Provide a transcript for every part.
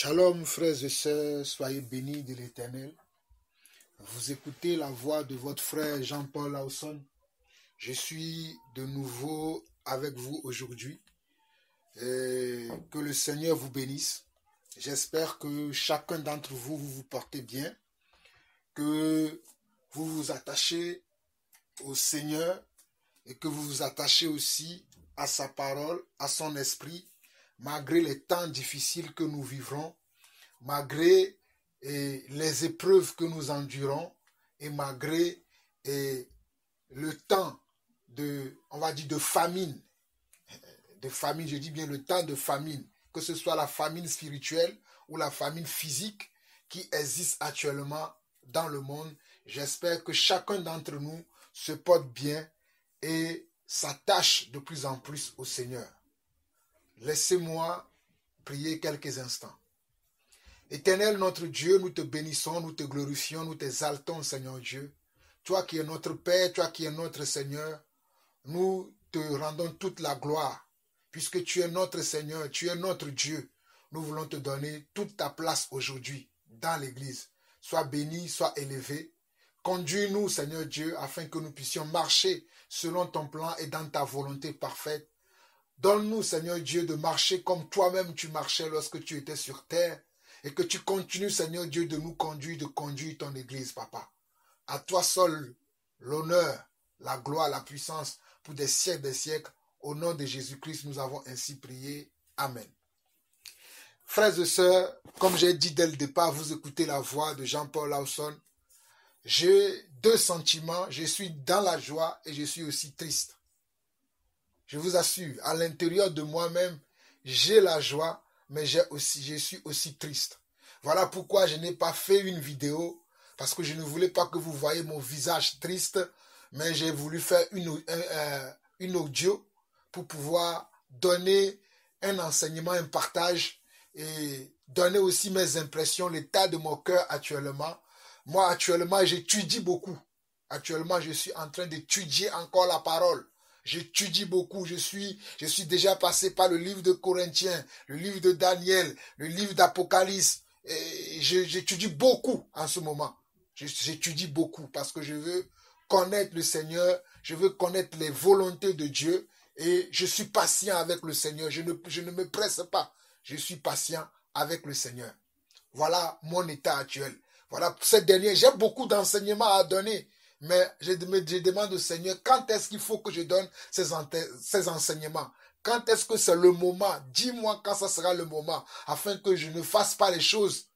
Shalom frères et sœurs, soyez bénis de l'Éternel. Vous écoutez la voix de votre frère Jean-Paul Lawson. Je suis de nouveau avec vous aujourd'hui. Que le Seigneur vous bénisse. J'espère que chacun d'entre vous, vous vous portez bien, que vous vous attachez au Seigneur et que vous vous attachez aussi à sa parole, à son esprit, malgré les temps difficiles que nous vivrons, malgré les épreuves que nous endurons et malgré le temps de famine, je dis bien le temps de famine, que ce soit la famine spirituelle ou la famine physique qui existe actuellement dans le monde. J'espère que chacun d'entre nous se porte bien et s'attache de plus en plus au Seigneur. Laissez-moi prier quelques instants. Éternel notre Dieu, nous te bénissons, nous te glorifions, nous t'exaltons, Seigneur Dieu. Toi qui es notre Père, toi qui es notre Seigneur, nous te rendons toute la gloire. Puisque tu es notre Seigneur, tu es notre Dieu, nous voulons te donner toute ta place aujourd'hui dans l'Église. Sois béni, sois élevé. Conduis-nous, Seigneur Dieu, afin que nous puissions marcher selon ton plan et dans ta volonté parfaite. Donne-nous, Seigneur Dieu, de marcher comme toi-même tu marchais lorsque tu étais sur terre et que tu continues, Seigneur Dieu, de nous conduire, de conduire ton Église, Papa. À toi seul, l'honneur, la gloire, la puissance pour des siècles. Au nom de Jésus-Christ, nous avons ainsi prié. Amen. Frères et sœurs, comme j'ai dit dès le départ, vous écoutez la voix de Jean-Paul Lawson. J'ai deux sentiments. Je suis dans la joie et je suis aussi triste. Je vous assure, à l'intérieur de moi-même, j'ai la joie, mais je suis aussi triste. Voilà pourquoi je n'ai pas fait une vidéo, parce que je ne voulais pas que vous voyez mon visage triste, mais j'ai voulu faire une audio pour pouvoir donner un enseignement, un partage et donner aussi mes impressions, l'état de mon cœur actuellement. Moi, actuellement, j'étudie beaucoup. Actuellement, je suis en train d'étudier encore la parole. J'étudie beaucoup, je suis déjà passé par le livre de Corinthiens, le livre de Daniel, le livre d'Apocalypse. J'étudie beaucoup en ce moment. J'étudie beaucoup parce que je veux connaître le Seigneur, je veux connaître les volontés de Dieu et je suis patient avec le Seigneur. Je ne me presse pas, je suis patient avec le Seigneur. Voilà mon état actuel. Voilà, cette dernière, j'ai beaucoup d'enseignements à donner. Mais je demande au Seigneur, quand est-ce qu'il faut que je donne ces enseignements? Quand est-ce que c'est le moment? Dis-moi quand ça sera le moment, afin que je ne fasse pas les choses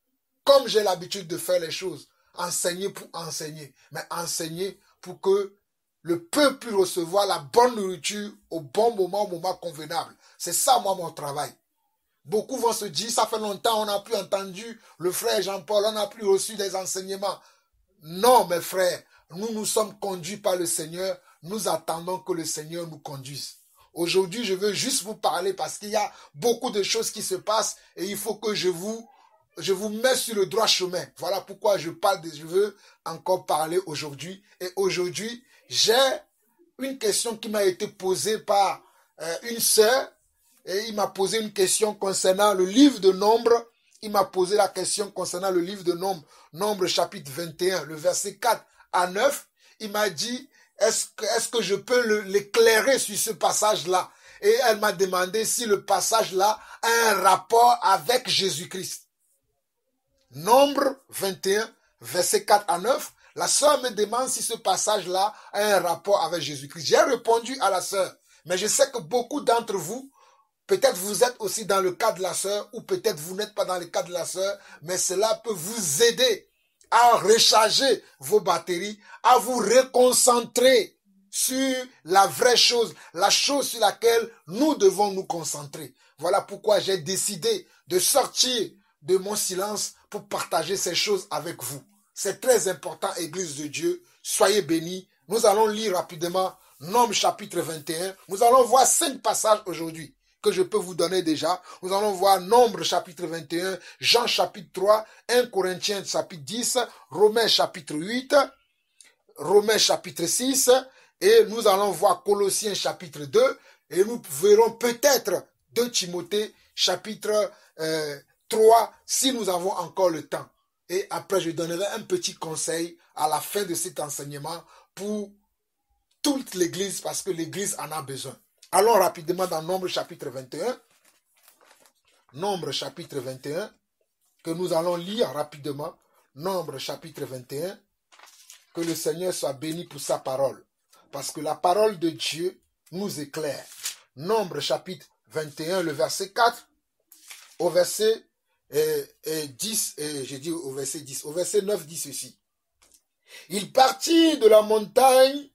comme j'ai l'habitude de faire les choses. Enseigner pour enseigner, mais enseigner pour que le peuple puisse recevoir la bonne nourriture au bon moment, au moment convenable. C'est ça, moi, mon travail. Beaucoup vont se dire, ça fait longtemps, on n'a plus entendu le frère Jean-Paul, on n'a plus reçu des enseignements. Non, mes frères. Nous sommes conduits par le Seigneur. Nous attendons que le Seigneur nous conduise. Aujourd'hui, je veux juste vous parler parce qu'il y a beaucoup de choses qui se passent et il faut que je vous mette sur le droit chemin. Voilà pourquoi je veux encore parler aujourd'hui. Et aujourd'hui, j'ai une question qui m'a été posée par une sœur et il m'a posé une question concernant le livre de Nombres. Il m'a posé la question concernant le livre de Nombres, Nombres chapitre 21, le verset 4 à 9, il m'a dit, est-ce que je peux l'éclairer sur ce passage-là? Et elle m'a demandé si le passage-là a un rapport avec Jésus-Christ. Nombre 21, verset 4 à 9, la sœur me demande si ce passage-là a un rapport avec Jésus-Christ. J'ai répondu à la sœur, mais je sais que beaucoup d'entre vous, peut-être vous êtes aussi dans le cas de la sœur, ou peut-être vous n'êtes pas dans le cas de la sœur, mais cela peut vous aider à recharger vos batteries, à vous reconcentrer sur la vraie chose, la chose sur laquelle nous devons nous concentrer. Voilà pourquoi j'ai décidé de sortir de mon silence pour partager ces choses avec vous. C'est très important, Église de Dieu. Soyez bénis. Nous allons lire rapidement Nombres chapitre 21. Nous allons voir 5 passages aujourd'hui que je peux vous donner déjà. Nous allons voir Nombres chapitre 21, Jean chapitre 3, 1 Corinthiens chapitre 10, Romains chapitre 8, Romains chapitre 6, et nous allons voir Colossiens chapitre 2, et nous verrons peut-être 2 Timothée chapitre 3 si nous avons encore le temps. Et après, je donnerai un petit conseil à la fin de cet enseignement pour toute l'Église, parce que l'Église en a besoin. Allons rapidement dans Nombre chapitre 21. Nombre chapitre 21, que nous allons lire rapidement. Nombre chapitre 21. Que le Seigneur soit béni pour sa parole. Parce que la parole de Dieu nous éclaire. Nombre chapitre 21, le verset 4 au verset 10, j'ai dit au verset 10, au verset 9 dit ceci. Il partit de la montagne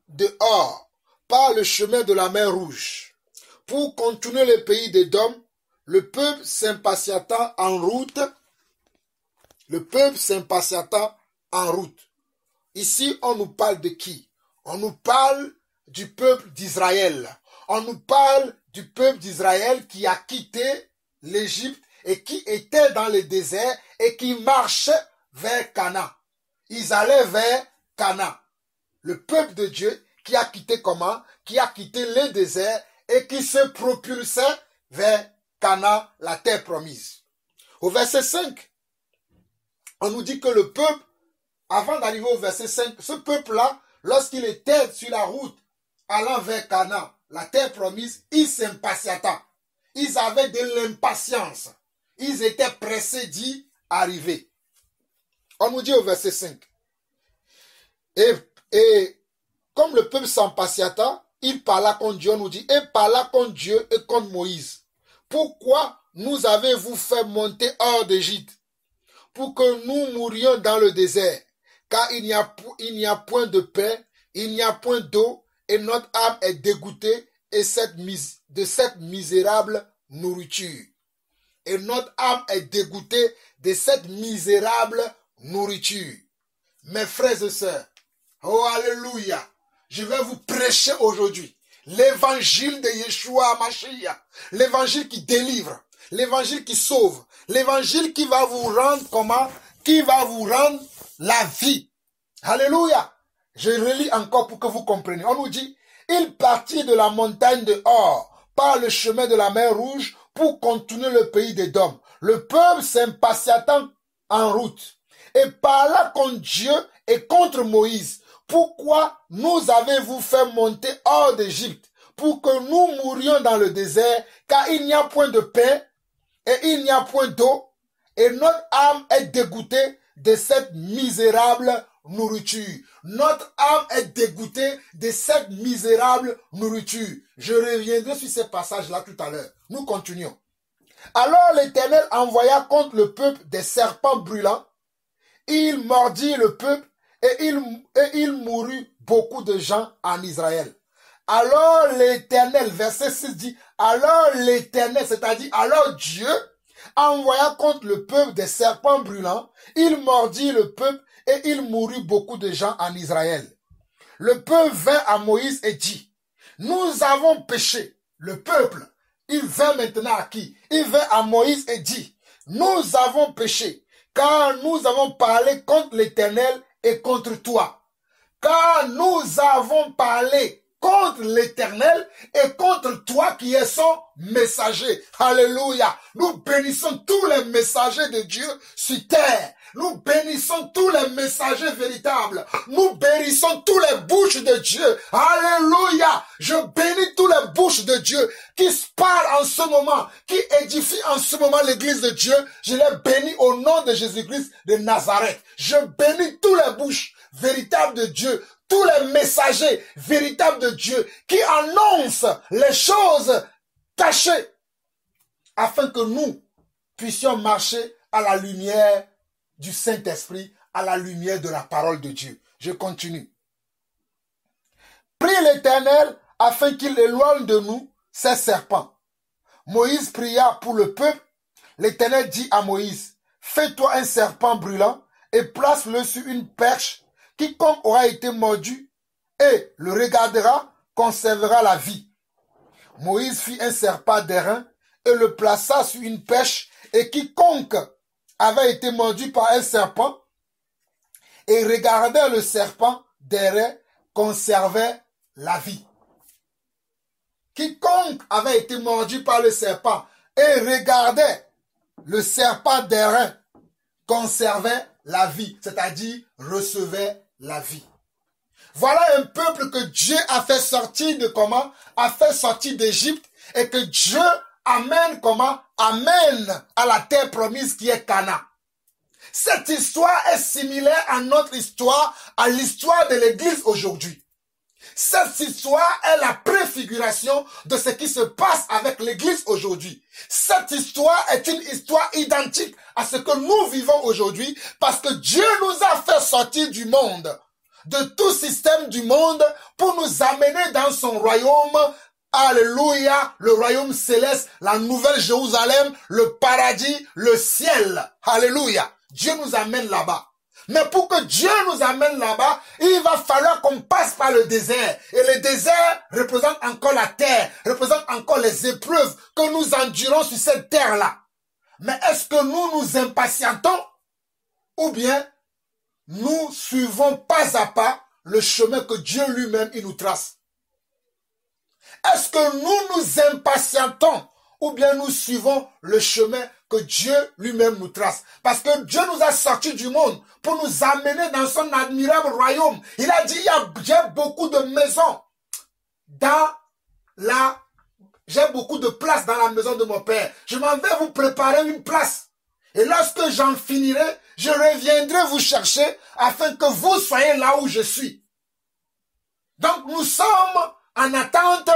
de Hor par le chemin de la mer Rouge pour contourner le pays d'Édom. Le peuple s'impatienta en route. Le peuple s'impatienta en route. Ici, on nous parle de qui? On nous parle du peuple d'Israël. On nous parle du peuple d'Israël qui a quitté l'Égypte et qui était dans le désert et qui marchait vers Canaan. Ils allaient vers Canaan. Le peuple de Dieu qui a quitté comment? Qui a quitté le désert et qui se propulsait vers Canaan, la terre promise. Au verset 5, on nous dit que le peuple, avant d'arriver au verset 5, ce peuple-là, lorsqu'il était sur la route allant vers Canaan, la terre promise, il s'impatienta. Ils avaient de l'impatience. Ils étaient pressés d'y arriver. On nous dit au verset 5. Et comme le peuple s'impatienta, il parla contre Dieu, on nous dit, et parla contre Dieu et contre Moïse. Pourquoi nous avez-vous fait monter hors d'Égypte? Pour que nous mourions dans le désert. Car il n'y a point de pain, il n'y a point d'eau, et notre âme est dégoûtée de cette misérable nourriture. Et notre âme est dégoûtée de cette misérable nourriture. Mes frères et sœurs, oh alléluia, je vais vous prêcher aujourd'hui l'évangile de Yeshua Mashiach, l'évangile qui délivre, l'évangile qui sauve, l'évangile qui va vous rendre comment? Qui va vous rendre la vie. Alléluia. Je relis encore pour que vous compreniez. On nous dit, il partit de la montagne de Hor par le chemin de la mer Rouge pour contourner le pays d'Édom. Le peuple s'impatientant en route et parla contre Dieu et contre Moïse. Pourquoi nous avez-vous fait monter hors d'Égypte pour que nous mourions dans le désert, car il n'y a point de pain et il n'y a point d'eau, et notre âme est dégoûtée de cette misérable nourriture. Notre âme est dégoûtée de cette misérable nourriture. Je reviendrai sur ce passage-là tout à l'heure. Nous continuons. Alors l'Éternel envoya contre le peuple des serpents brûlants. Il mordit le peuple et il mourut beaucoup de gens en Israël. Alors l'Éternel, verset 6 dit, alors l'Éternel, c'est-à-dire alors Dieu, envoya contre le peuple des serpents brûlants, il mordit le peuple et il mourut beaucoup de gens en Israël. Le peuple vint à Moïse et dit, nous avons péché. Le peuple, il vint maintenant à qui? Il vint à Moïse et dit, nous avons péché, car nous avons parlé contre l'Éternel et contre toi. Car nous avons parlé contre l'Éternel et contre toi qui es son messager. Alléluia. Nous bénissons tous les messagers de Dieu sur terre. Nous bénissons tous les messagers véritables. Nous bénissons tous les bouches de Dieu. Alléluia. Je bénis tous les bouches de Dieu qui parlent en ce moment, qui édifient en ce moment l'église de Dieu. Je les bénis au nom de Jésus-Christ de Nazareth. Je bénis tous les bouches véritables de Dieu, tous les messagers véritables de Dieu qui annoncent les choses cachées afin que nous puissions marcher à la lumière du Saint-Esprit, à la lumière de la parole de Dieu. Je continue. Prie l'Éternel afin qu'il éloigne de nous ces serpents. Moïse pria pour le peuple. L'Éternel dit à Moïse, fais-toi un serpent brûlant et place-le sur une perche. Quiconque aura été mordu et le regardera conservera la vie. Moïse fit un serpent d'airain et le plaça sur une perche, et quiconque avait été mordu par un serpent et regardait le serpent d'airain conservait la vie. Quiconque avait été mordu par le serpent et regardait le serpent d'airain conservait la vie, c'est-à-dire recevait la vie. Voilà un peuple que Dieu a fait sortir de comment? A fait sortir d'Égypte et que Dieu amène comment? Amène à la terre promise qui est Canaan. Cette histoire est similaire à notre histoire, à l'histoire de l'Église aujourd'hui. Cette histoire est la préfiguration de ce qui se passe avec l'Église aujourd'hui. Cette histoire est une histoire identique à ce que nous vivons aujourd'hui parce que Dieu nous a fait sortir du monde, de tout système du monde pour nous amener dans son royaume. Alléluia, le royaume céleste, la nouvelle Jérusalem, le paradis, le ciel. Alléluia. Dieu nous amène là-bas. Mais pour que Dieu nous amène là-bas, il va falloir qu'on passe par le désert. Et le désert représente encore la terre, représente encore les épreuves que nous endurons sur cette terre-là. Mais est-ce que nous nous impatientons ou bien nous suivons pas à pas le chemin que Dieu lui-même il nous trace? Est-ce que nous nous impatientons ou bien nous suivons le chemin que Dieu lui-même nous trace? Parce que Dieu nous a sortis du monde pour nous amener dans son admirable royaume. Il a dit, j'ai beaucoup de maisons j'ai beaucoup de place dans la maison de mon Père. Je m'en vais vous préparer une place. Et lorsque j'en finirai, je reviendrai vous chercher afin que vous soyez là où je suis. Donc nous sommes en attente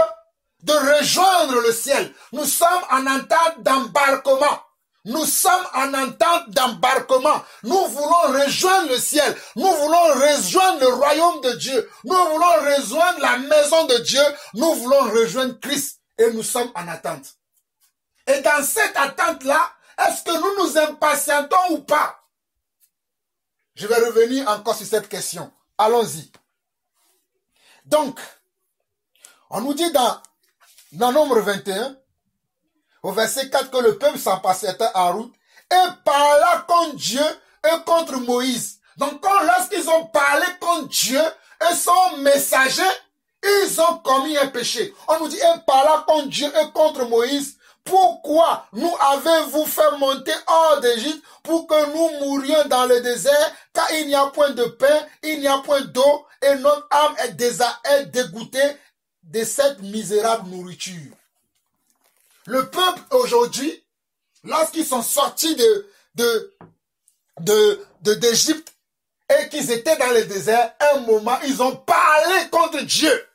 de rejoindre le ciel. Nous sommes en attente d'embarquement. Nous sommes en attente d'embarquement. Nous voulons rejoindre le ciel. Nous voulons rejoindre le royaume de Dieu. Nous voulons rejoindre la maison de Dieu. Nous voulons rejoindre Christ. Et nous sommes en attente. Et dans cette attente-là, est-ce que nous nous impatientons ou pas? Je vais revenir encore sur cette question. Allons-y. Donc, on nous dit dans Nombre 21, au verset 4, que le peuple s'empatienta en route et parla contre Dieu et contre Moïse. Donc, lorsqu'ils ont parlé contre Dieu et son messager, ils ont commis un péché. On nous dit, et parla contre Dieu et contre Moïse. Pourquoi nous avez-vous fait monter hors d'Égypte pour que nous mourions dans le désert, car il n'y a point de pain, il n'y a point d'eau, et notre âme est dégoûtée de cette misérable nourriture. Le peuple aujourd'hui, lorsqu'ils sont sortis d'Égypte et qu'ils étaient dans le désert, un moment, ils ont parlé contre Dieu.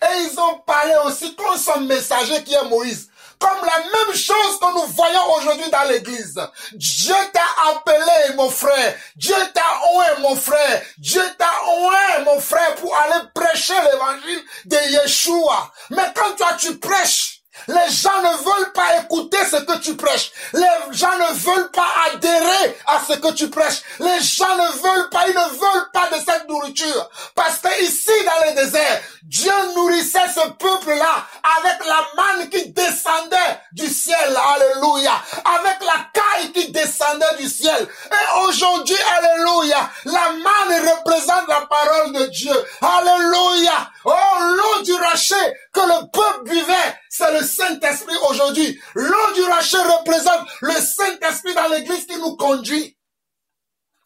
Et ils ont parlé aussi contre son messager qui est Moïse. Comme la même chose que nous voyons aujourd'hui dans l'église. Dieu t'a appelé, mon frère. Dieu t'a oué, mon frère. Dieu t'a oué, mon frère, pour aller prêcher l'évangile de Yeshua. Mais quand toi tu prêches, les gens ne veulent pas écouter ce que tu prêches. Les gens ne veulent pas adhérer à ce que tu prêches. Les gens ne veulent pas, ils ne veulent pas de cette nourriture. Parce que ici, dans le désert, Dieu nourrissait ce peuple-là avec la manne qui descendait du ciel. Alléluia. Avec la caille qui descendait du ciel. Et aujourd'hui, alléluia, la manne représente la parole de Dieu. Alléluia. Oh, l'eau du rocher que le peuple buvait, c'est le Saint-Esprit aujourd'hui. L'eau du rocher représente le Saint-Esprit dans l'église qui nous conduit.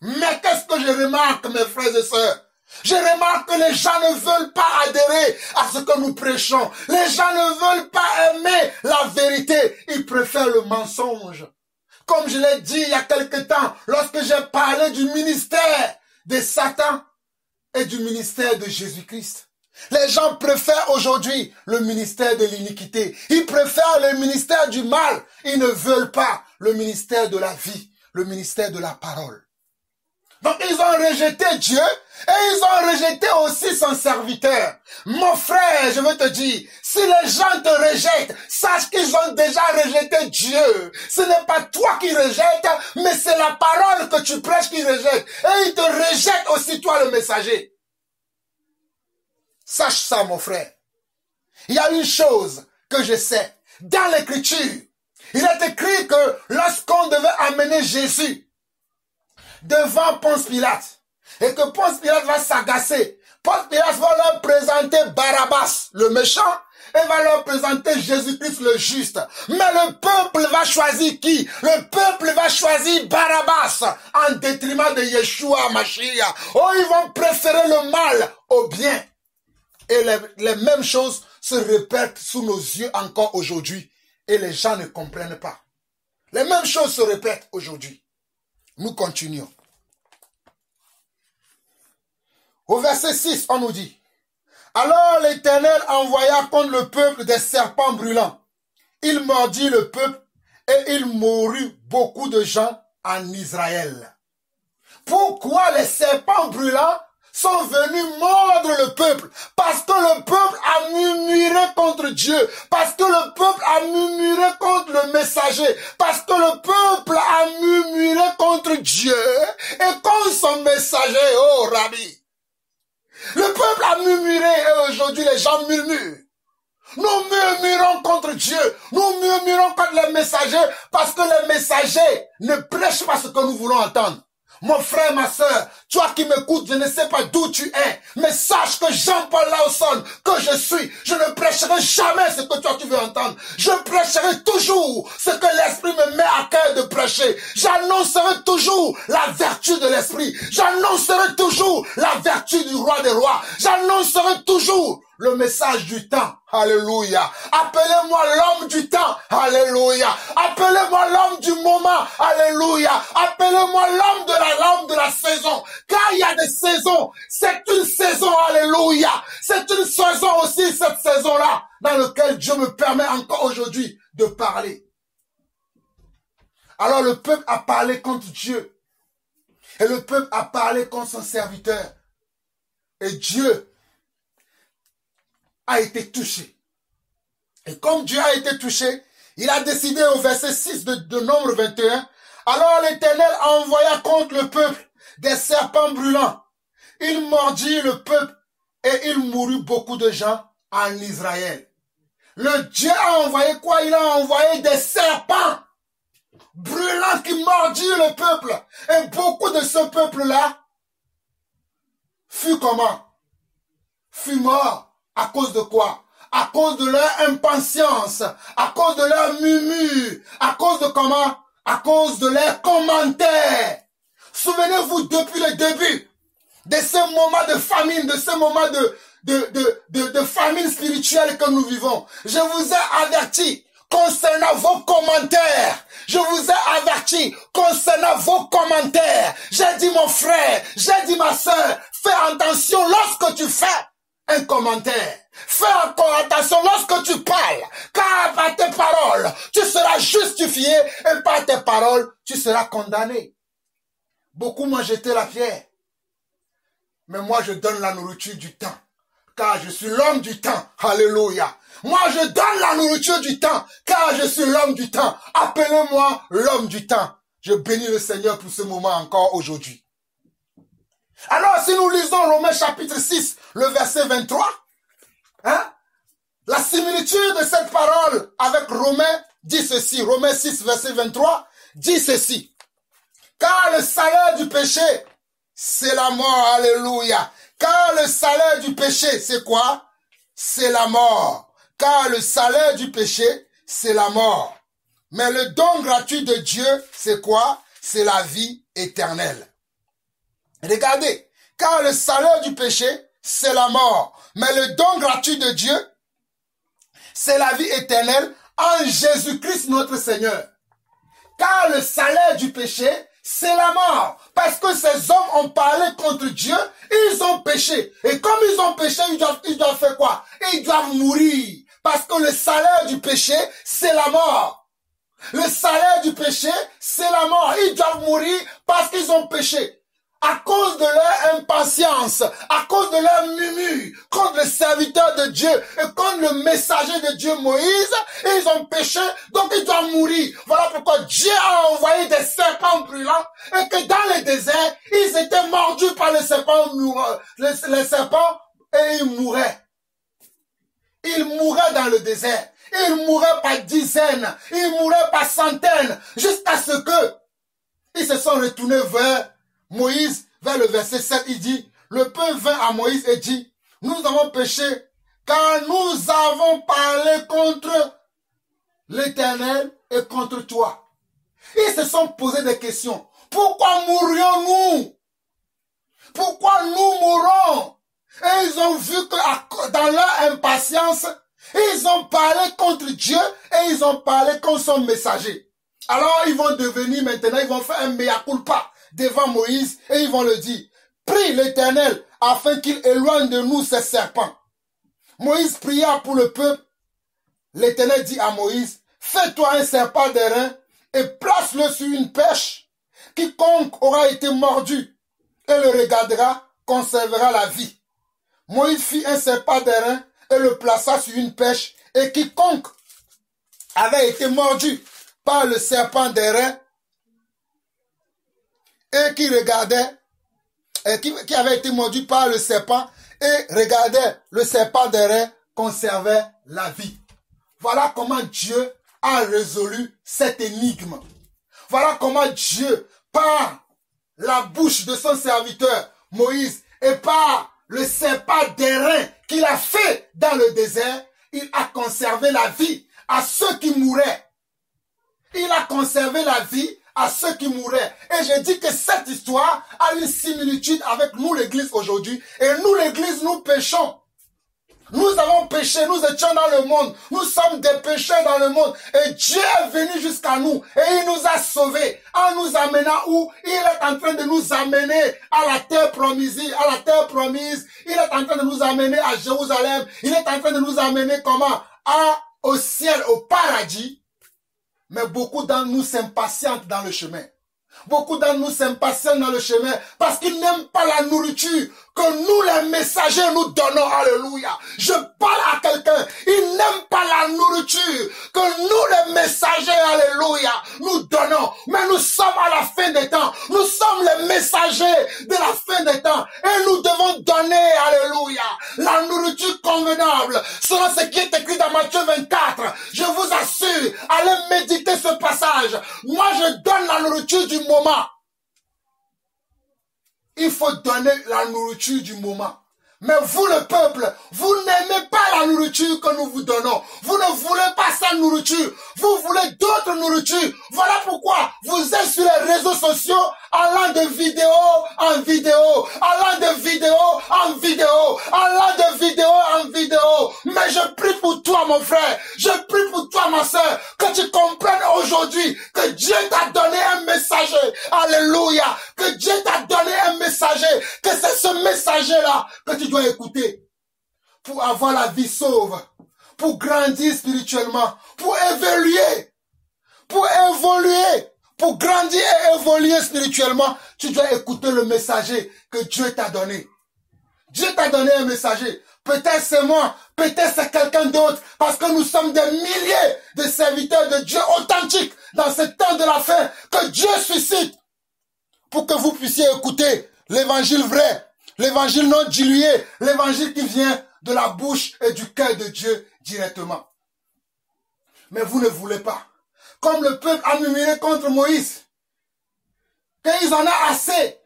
Mais qu'est-ce que je remarque, mes frères et sœurs? Je remarque que les gens ne veulent pas adhérer à ce que nous prêchons. Les gens ne veulent pas aimer la vérité. Ils préfèrent le mensonge. Comme je l'ai dit il y a quelque temps, lorsque j'ai parlé du ministère de Satan et du ministère de Jésus-Christ. Les gens préfèrent aujourd'hui le ministère de l'iniquité. Ils préfèrent le ministère du mal. Ils ne veulent pas le ministère de la vie, le ministère de la parole. Donc ils ont rejeté Dieu et ils ont rejeté aussi son serviteur. Mon frère, je veux te dire, si les gens te rejettent, sache qu'ils ont déjà rejeté Dieu. Ce n'est pas toi qui rejettes, mais c'est la parole que tu prêches qui rejette. Et ils te rejettent aussi toi le messager. Sache ça, mon frère. Il y a une chose que je sais. Dans l'Écriture, il est écrit que lorsqu'on devait amener Jésus devant Ponce Pilate, et que Ponce Pilate va s'agacer, Ponce Pilate va leur présenter Barabbas, le méchant, et va leur présenter Jésus-Christ le juste. Mais le peuple va choisir qui? Le peuple va choisir Barabbas en détriment de Yeshua Mashiach. Oh, ils vont préférer le mal au bien. Et les mêmes choses se répètent sous nos yeux encore aujourd'hui. Et les gens ne comprennent pas. Les mêmes choses se répètent aujourd'hui. Nous continuons. Au verset 6, on nous dit: alors l'Éternel envoya contre le peuple des serpents brûlants. Il mordit le peuple et il mourut beaucoup de gens en Israël. Pourquoi les serpents brûlants sont venus mordre le peuple? Parce que le peuple a murmuré contre Dieu. Parce que le peuple a murmuré contre le messager. Parce que le peuple a murmuré contre Dieu et contre son messager, oh Rabbi. Le peuple a murmuré et aujourd'hui les gens murmurent. Nous murmurons contre Dieu. Nous murmurons contre les messagers parce que les messagers ne prêchent pas ce que nous voulons entendre. Mon frère, ma soeur, toi qui m'écoutes, je ne sais pas d'où tu es, mais sache que Jean-Paul Lawson, que je suis, je ne prêcherai jamais ce que toi tu veux entendre. Je prêcherai toujours ce que l'Esprit me met à cœur de prêcher. J'annoncerai toujours la vertu de l'Esprit. J'annoncerai toujours la vertu du roi des rois. J'annoncerai toujours le message du temps. Alléluia. Appelez-moi l'homme du temps. Alléluia. Appelez-moi l'homme du moment. Alléluia. Appelez-moi l'homme de la saison. Car il y a des saisons. C'est une saison. Alléluia. C'est une saison aussi, cette saison-là, dans laquelle Dieu me permet encore aujourd'hui de parler. Alors le peuple a parlé contre Dieu. Et le peuple a parlé contre son serviteur. Et Dieu a été touché. Et comme Dieu a été touché, il a décidé au verset 6 de Nombre 21, alors l'Éternel envoya contre le peuple des serpents brûlants. Il mordit le peuple et il mourut beaucoup de gens en Israël. Le Dieu a envoyé quoi? Il a envoyé des serpents brûlants qui mordirent le peuple. Et beaucoup de ce peuple-là fut comment? Fut mort. À cause de quoi? À cause de leur impatience, à cause de leur murmure, à cause de comment? À cause de leurs commentaires. Souvenez-vous depuis le début de ce moment de famine, de ce moment de famine spirituelle que nous vivons. Je vous ai averti concernant vos commentaires. Je vous ai averti concernant vos commentaires. J'ai dit mon frère, j'ai dit ma soeur, fais attention lorsque tu fais un commentaire. Fais encore attention lorsque tu parles, car par tes paroles, tu seras justifié et par tes paroles, tu seras condamné. Beaucoup m'ont jeté la pierre, mais moi je donne la nourriture du temps, car je suis l'homme du temps. Alléluia. Moi je donne la nourriture du temps, car je suis l'homme du temps. Appelez-moi l'homme du temps. Je bénis le Seigneur pour ce moment encore aujourd'hui. Alors, si nous lisons Romains chapitre 6, le verset 23, la similitude de cette parole avec Romains dit ceci. Romains 6, verset 23, dit ceci. Car le salaire du péché, c'est la mort. Alléluia. Car le salaire du péché, c'est quoi? C'est la mort. Car le salaire du péché, c'est la mort. Mais le don gratuit de Dieu, c'est quoi? C'est la vie éternelle. Regardez, car le salaire du péché, c'est la mort. Mais le don gratuit de Dieu, c'est la vie éternelle en Jésus-Christ notre Seigneur. Car le salaire du péché, c'est la mort. Parce que ces hommes ont parlé contre Dieu, ils ont péché. Et comme ils ont péché, ils doivent faire quoi? Ils doivent mourir. Parce que le salaire du péché, c'est la mort. Le salaire du péché, c'est la mort. Ils doivent mourir parce qu'ils ont péché. À cause de leur impatience, à cause de leur murmure contre le serviteur de Dieu et contre le messager de Dieu Moïse, ils ont péché, donc ils doivent mourir. Voilà pourquoi Dieu a envoyé des serpents brûlants et que dans le désert, ils étaient mordus par les serpents, les serpents et ils mouraient. Ils mouraient dans le désert. Ils mouraient par dizaines, ils mouraient par centaines, jusqu'à ce que ils se sont retournés vers Moïse, vers le verset 7, il dit, le peuple vint à Moïse et dit, nous avons péché, car nous avons parlé contre l'Éternel et contre toi. Ils se sont posé des questions. Pourquoi mourrions-nous? Pourquoi nous mourons? Et ils ont vu que dans leur impatience, ils ont parlé contre Dieu et ils ont parlé contre son messager. Alors ils vont devenir maintenant, ils vont faire un mea culpa devant Moïse et ils vont le dire. Prie l'Éternel afin qu'il éloigne de nous ces serpents. Moïse pria pour le peuple. L'Éternel dit à Moïse, fais-toi un serpent d'airain et place-le sur une pêche. Quiconque aura été mordu et le regardera conservera la vie. Moïse fit un serpent d'airain et le plaça sur une pêche, et quiconque avait été mordu par le serpent d'airain et qui regardait, qui avait été mordu par le serpent et regardait le serpent d'airain conservait la vie. Voilà comment Dieu a résolu cette énigme. Voilà comment Dieu, par la bouche de son serviteur Moïse et par le serpent d'airain qu'il a fait dans le désert, il a conservé la vie à ceux qui mouraient. Il a conservé la vie à ceux qui mouraient. Et je dis que cette histoire a une similitude avec nous l'église aujourd'hui. Et nous l'église, nous péchons. Nous avons péché, nous étions dans le monde, nous sommes des pécheurs dans le monde et Dieu est venu jusqu'à nous et il nous a sauvés en nous amenant où? Il est en train de nous amener à la terre promise, il est en train de nous amener à Jérusalem, il est en train de nous amener comment? Au ciel, au paradis. Mais beaucoup d'entre nous s'impatientent dans le chemin. Beaucoup d'entre nous s'impatientent dans le chemin parce qu'ils n'aiment pas la nourriture que nous les messagers nous donnons. Alléluia. Je parle à quelqu'un. Ils n'aiment pas la nourriture que nous les messagers, alléluia, nous donnons. Mais nous sommes à la fin des temps. Nous sommes les messagers de la fin des temps. Et nous devons donner, alléluia, la nourriture convenable. Selon ce qui est écrit dans Matthieu 24. Je vous assure, allez méditer ce passage. Moi, je donne la nourriture du moment. Il faut donner la nourriture du moment. Mais vous, le peuple, vous n'aimez pas la nourriture que nous vous donnons. Vous ne voulez pas cette nourriture. Vous voulez d'autres nourritures. Voilà pourquoi vous êtes sur les réseaux sociaux, allant de vidéo en vidéo, allant de vidéo en vidéo, allant de vidéo en vidéo. Mais je prie pour toi, mon frère. Je prie pour toi, ma soeur, que tu comprennes aujourd'hui que Dieu t'a donné un messager. Alléluia. Que Dieu t'a donné un messager. Que c'est ce messager-là que tu dois écouter pour avoir la vie sauve, pour grandir spirituellement, pour évoluer, pour grandir et évoluer spirituellement. Tu dois écouter le messager que Dieu t'a donné. Dieu t'a donné un messager. Peut-être c'est moi, peut-être c'est quelqu'un d'autre, parce que nous sommes des milliers de serviteurs de Dieu authentiques dans ce temps de la fin que Dieu suscite pour que vous puissiez écouter l'évangile vrai. L'évangile non dilué, l'évangile qui vient de la bouche et du cœur de Dieu directement. Mais vous ne voulez pas. Comme le peuple a murmuré contre Moïse, qu'ils en ont assez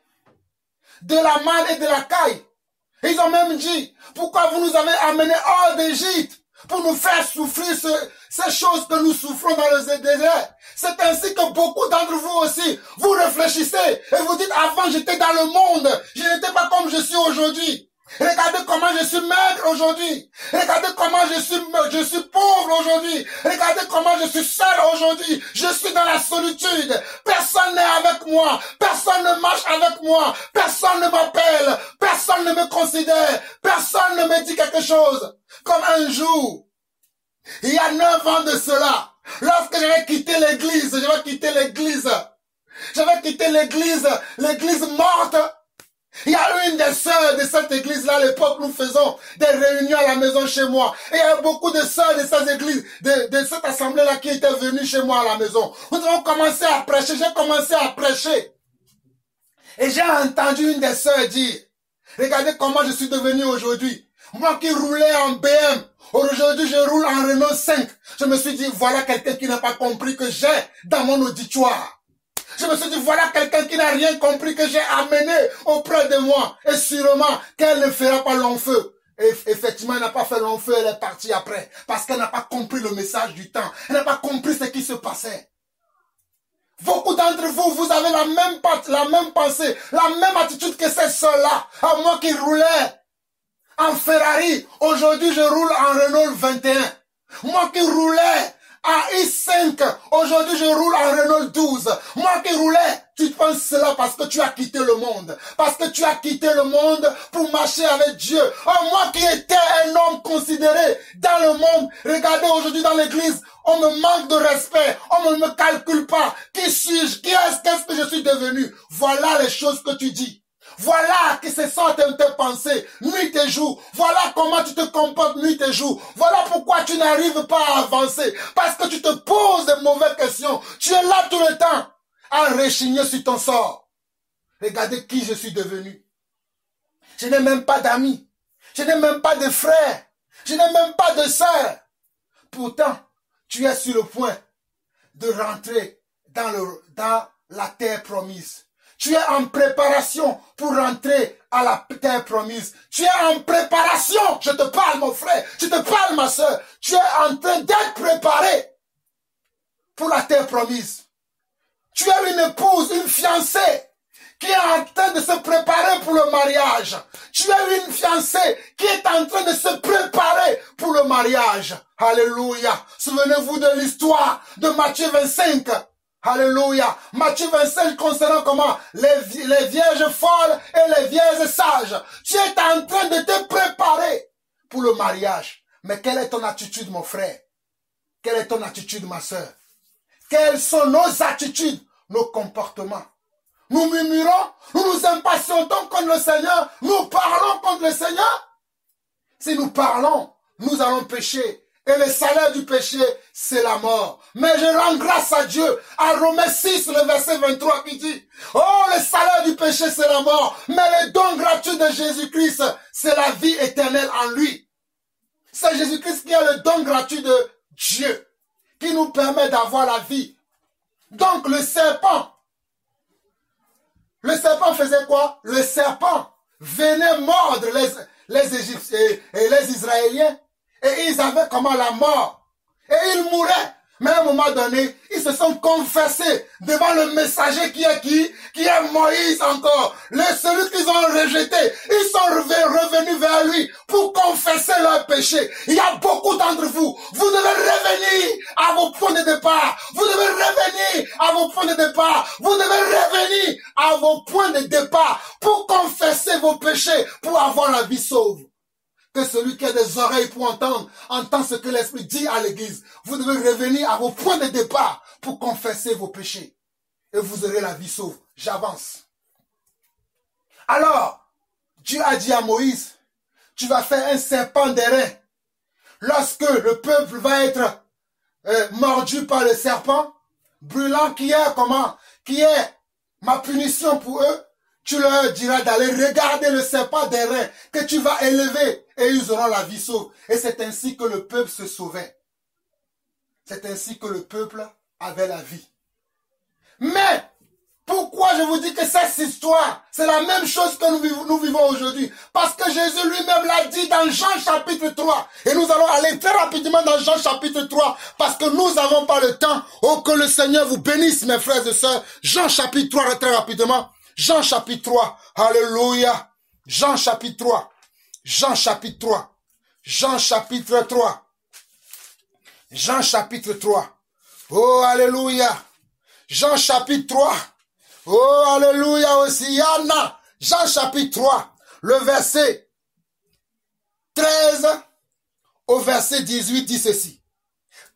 de la manne et de la caille. Ils ont même dit, pourquoi vous nous avez amenés hors d'Égypte pour nous faire souffrir ces choses que nous souffrons dans le désert. C'est ainsi que beaucoup d'entre vous aussi, vous réfléchissez et vous dites, avant j'étais dans le monde, je n'étais pas comme je suis aujourd'hui. Regardez comment je suis maigre aujourd'hui. Regardez comment je suis pauvre aujourd'hui. Regardez comment je suis seul aujourd'hui. Je suis dans la solitude. Personne n'est avec moi. Personne ne marche avec moi. Personne ne m'appelle. Personne ne me considère. Personne ne me dit quelque chose. Comme un jour, il y a 9 ans de cela, lorsque j'avais quitté l'église, l'église morte. Il y a une des sœurs de cette église-là, à l'époque, nous faisons des réunions à la maison chez moi. Et il y a beaucoup de sœurs de cette église, de cette assemblée-là qui étaient venues chez moi à la maison. Nous avons commencé à prêcher, j'ai commencé à prêcher. Et j'ai entendu une des sœurs dire, regardez comment je suis devenu aujourd'hui. Moi qui roulais en BM, aujourd'hui je roule en Renault 5. Je me suis dit, voilà quelqu'un qui n'a pas compris que j'ai dans mon auditoire. Je me suis dit, voilà quelqu'un qui n'a rien compris que j'ai amené auprès de moi. Et sûrement qu'elle ne fera pas long feu. Et effectivement, elle n'a pas fait long feu, elle est partie après. Parce qu'elle n'a pas compris le message du temps. Elle n'a pas compris ce qui se passait. Beaucoup d'entre vous, vous avez la même pensée, la même attitude que ces sœurs-là. À moi qui roulais en Ferrari, aujourd'hui je roule en Renault 21. Moi qui roulais en i5, aujourd'hui je roule en Renault 12. Moi qui roulais, tu penses cela parce que tu as quitté le monde. Parce que tu as quitté le monde pour marcher avec Dieu. Oh, moi qui étais un homme considéré dans le monde, regardez aujourd'hui dans l'église, on me manque de respect, on ne me calcule pas. Qui suis-je? Qu'est-ce que je suis devenu? Voilà les choses que tu dis. Voilà que ce sont tes pensées, nuit et jour. Voilà comment tu te comportes nuit et jour. Voilà pourquoi tu n'arrives pas à avancer. Parce que tu te poses de mauvaises questions. Tu es là tout le temps à rechigner sur ton sort. Regardez qui je suis devenu. Je n'ai même pas d'amis. Je n'ai même pas de frères. Je n'ai même pas de sœurs. Pourtant, tu es sur le point de rentrer dans la terre promise. Tu es en préparation pour rentrer à la terre promise. Tu es en préparation. Je te parle, mon frère. Je te parle, ma soeur. Tu es en train d'être préparé pour la terre promise. Tu as une épouse, une fiancée qui est en train de se préparer pour le mariage. Tu as une fiancée qui est en train de se préparer pour le mariage. Alléluia. Souvenez-vous de l'histoire de Matthieu 25. Alléluia. Matthieu 25 concernant comment les vierges folles et les vierges sages. Tu es en train de te préparer pour le mariage. Mais quelle est ton attitude, mon frère? Quelle est ton attitude, ma soeur? Quelles sont nos attitudes, nos comportements? Nous murmurons, nous nous impatientons contre le Seigneur, nous parlons contre le Seigneur. Si nous parlons, nous allons pécher. Et le salaire du péché, c'est la mort. Mais je rends grâce à Dieu, à Romains 6, le verset 23, qui dit, oh, le salaire du péché, c'est la mort. Mais le don gratuit de Jésus-Christ, c'est la vie éternelle en lui. C'est Jésus-Christ qui est le don gratuit de Dieu, qui nous permet d'avoir la vie. Donc le serpent faisait quoi? Le serpent venait mordre les Égyptiens et les Israéliens. Et ils avaient comment la mort. Et ils mouraient. Mais à un moment donné, ils se sont confessés devant le messager qui est qui? Qui est Moïse encore. Celui qu'ils ont rejeté. Ils sont revenus vers lui pour confesser leurs péchés. Il y a beaucoup d'entre vous. Vous devez revenir à vos points de départ. Vous devez revenir à vos points de départ. Vous devez revenir à vos points de départ pour confesser vos péchés, pour avoir la vie sauve. Que celui qui a des oreilles pour entendre, entend ce que l'Esprit dit à l'Église. Vous devez revenir à vos points de départ pour confesser vos péchés. Et vous aurez la vie sauve. J'avance. Alors, Dieu a dit à Moïse, tu vas faire un serpent d'airain. Lorsque le peuple va être mordu par le serpent, brûlant, qui est ma punition pour eux, tu leur diras d'aller regarder le serpent d'airain que tu vas élever et ils auront la vie sauve. Et c'est ainsi que le peuple se sauvait. C'est ainsi que le peuple avait la vie. Mais, pourquoi je vous dis que cette histoire, c'est la même chose que nous vivons aujourd'hui? Parce que Jésus lui-même l'a dit dans Jean chapitre 3. Et nous allons aller très rapidement dans Jean chapitre 3, parce que nous n'avons pas le temps. Oh, que le Seigneur vous bénisse, mes frères et sœurs. Jean chapitre 3, très rapidement. Jean chapitre 3, alléluia. Jean chapitre 3, Jean chapitre 3, Jean chapitre 3, Jean chapitre 3, oh alléluia. Jean chapitre 3, oh alléluia aussi, Yana. Jean chapitre 3, le verset 13 au verset 18 dit ceci.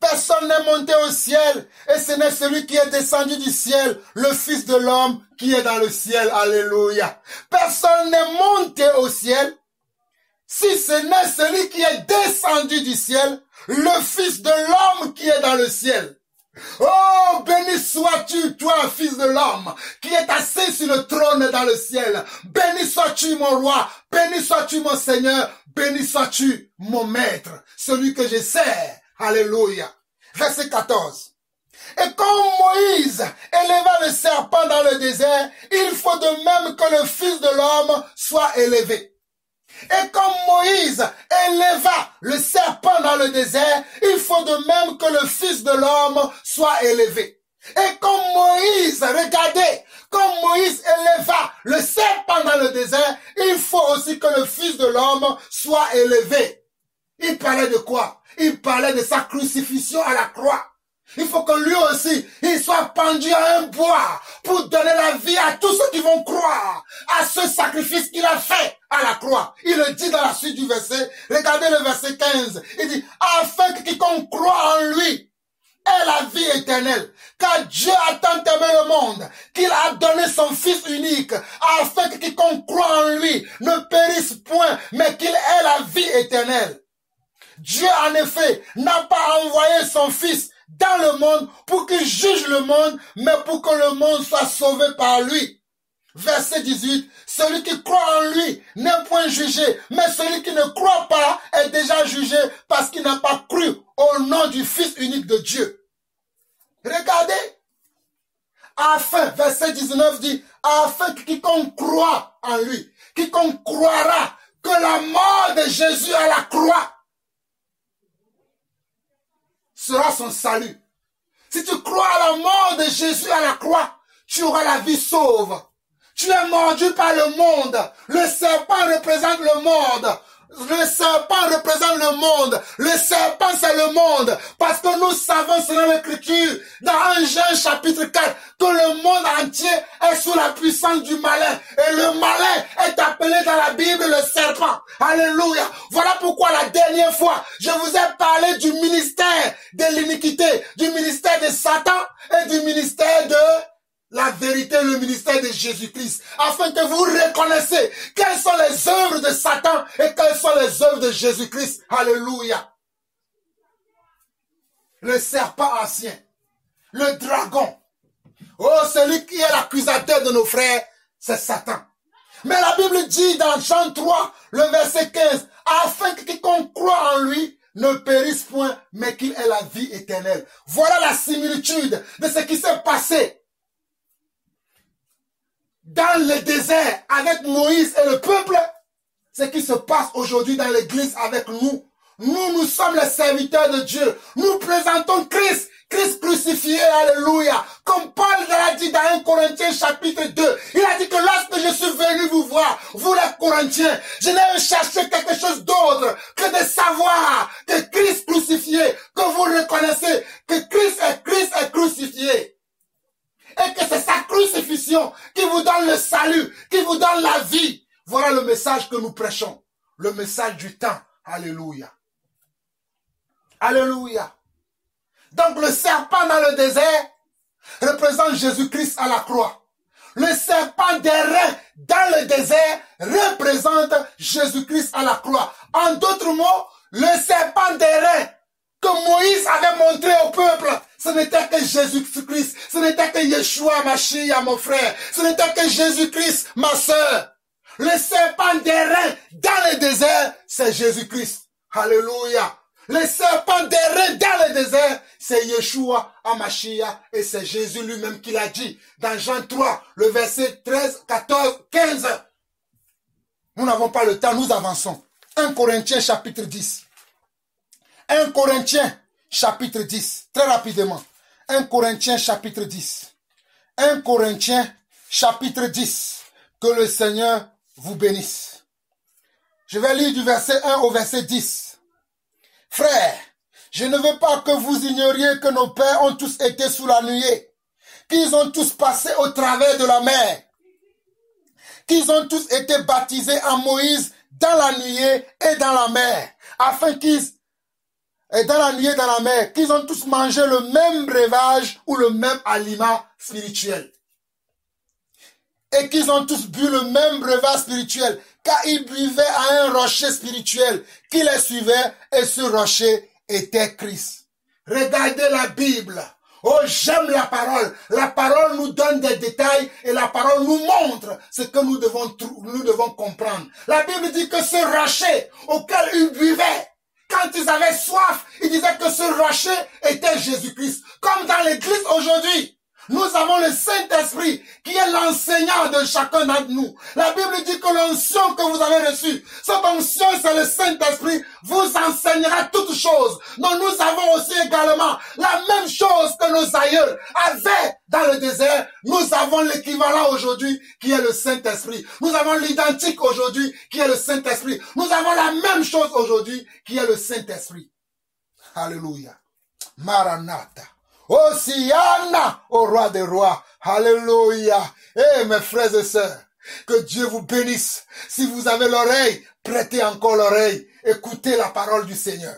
Personne n'est monté au ciel, et ce n'est celui qui est descendu du ciel, le Fils de l'homme qui est dans le ciel. Alléluia. Personne n'est monté au ciel, si ce n'est celui qui est descendu du ciel, le Fils de l'homme qui est dans le ciel. Oh, béni sois-tu, toi, Fils de l'homme, qui est assis sur le trône dans le ciel. Béni sois-tu, mon roi. Béni sois-tu, mon Seigneur. Béni sois-tu, mon maître, celui que je sers. Alléluia. Verset 14. Et comme Moïse éleva le serpent dans le désert, il faut de même que le Fils de l'homme soit élevé. Et comme Moïse éleva le serpent dans le désert, il faut de même que le Fils de l'homme soit élevé. Et comme Moïse, regardez, comme Moïse éleva le serpent dans le désert, il faut aussi que le Fils de l'homme soit élevé. Il parlait de quoi? Il parlait de sa crucifixion à la croix. Il faut que lui aussi, il soit pendu à un bois pour donner la vie à tous ceux qui vont croire à ce sacrifice qu'il a fait à la croix. Il le dit dans la suite du verset. Regardez le verset 15. Il dit, afin que quiconque croit en lui ait la vie éternelle. Car Dieu a tant aimé le monde qu'il a donné son Fils unique afin que quiconque croit en lui ne périsse point, mais qu'il ait la vie éternelle. Dieu, en effet, n'a pas envoyé son Fils dans le monde pour qu'il juge le monde, mais pour que le monde soit sauvé par lui. Verset 18, celui qui croit en lui n'est point jugé, mais celui qui ne croit pas est déjà jugé parce qu'il n'a pas cru au nom du Fils unique de Dieu. Regardez, afin, verset 19 dit, afin que quiconque croit en lui, quiconque croira que la mort de Jésus à la croix sera son salut. Si tu crois à la mort de Jésus à la croix, tu auras la vie sauve. Tu es mordu par le monde. Le serpent représente le monde. Le serpent représente le monde. Le serpent, c'est le monde. Parce que nous savons selon l'Écriture, dans 1 Jean chapitre 4, que le monde entier est sous la puissance du malin. Et le malin est appelé dans la Bible le serpent. Alléluia. Voilà pourquoi la dernière fois, je vous ai parlé du ministère de l'iniquité, du ministère de Satan et du ministère de la vérité, le ministère de Jésus-Christ, afin que vous reconnaissiez quelles sont les œuvres de Satan et quelles sont les œuvres de Jésus-Christ. Alléluia. Le serpent ancien, le dragon. Oh, celui qui est l'accusateur de nos frères, c'est Satan. Mais la Bible dit dans Jean 3, le verset 15, afin que quiconque croit en lui ne périsse point, mais qu'il ait la vie éternelle. Voilà la similitude de ce qui s'est passé dans le désert avec Moïse et le peuple, ce qui se passe aujourd'hui dans l'église avec nous. Nous sommes les serviteurs de Dieu. Nous présentons Christ, Christ crucifié, alléluia. Comme Paul l'a dit dans 1 Corinthiens chapitre 2, il a dit que lorsque je suis venu vous voir, vous les Corinthiens, je n'ai cherché quelque chose d'autre que de savoir que Christ crucifié, que vous reconnaissez que Christ est crucifié. Et que c'est sa crucifixion qui vous donne le salut, qui vous donne la vie. Voilà le message que nous prêchons. Le message du temps. Alléluia. Alléluia. Donc le serpent dans le désert représente Jésus-Christ à la croix. Le serpent des reins dans le désert représente Jésus-Christ à la croix. En d'autres mots, le serpent des reins que Moïse avait montré au peuple, ce n'était que Jésus-Christ, ce n'était que Yeshua, Mashiach, mon frère, ce n'était que Jésus-Christ, ma sœur. Le serpent des reins dans le désert, c'est Jésus-Christ. Alléluia. Le serpent des reins dans le désert, c'est Yeshua, Mashiach, et c'est Jésus lui-même qui l'a dit dans Jean 3, le verset 13, 14, 15. Nous n'avons pas le temps, nous avançons. 1 Corinthiens chapitre 10. 1 Corinthiens chapitre 10, très rapidement. 1 Corinthiens chapitre 10. 1 Corinthiens chapitre 10. Que le Seigneur vous bénisse. Je vais lire du verset 1 au verset 10. Frères, je ne veux pas que vous ignoriez que nos pères ont tous été sous la nuée, qu'ils ont tous passé au travers de la mer, qu'ils ont tous été baptisés en Moïse dans la nuée et dans la mer, afin qu'ils et dans la nuée et dans la mer, qu'ils ont tous mangé le même breuvage ou le même aliment spirituel. Et qu'ils ont tous bu le même breuvage spirituel, car ils buvaient à un rocher spirituel qui les suivait, et ce rocher était Christ. Regardez la Bible. Oh, j'aime la parole. La parole nous donne des détails et la parole nous montre ce que nous devons comprendre. La Bible dit que ce rocher auquel ils buvaient, quand ils avaient soif, ils disaient que ce rocher était Jésus-Christ. Comme dans l'église aujourd'hui, Nous avons le Saint-Esprit qui est l'enseignant de chacun d'entre nous. La Bible dit que l'onction que vous avez reçue, cette onction, c'est le Saint-Esprit, vous enseignera toutes choses. Donc nous avons aussi également la même chose que nos aïeux avaient dans le désert. Nous avons l'équivalent aujourd'hui qui est le Saint-Esprit. Nous avons l'identique aujourd'hui qui est le Saint-Esprit. Nous avons la même chose aujourd'hui qui est le Saint-Esprit. Alléluia. Maranatha. Hosiana au roi des rois. Alléluia. Eh mes frères et sœurs, que Dieu vous bénisse. Si vous avez l'oreille, prêtez encore l'oreille. Écoutez la parole du Seigneur.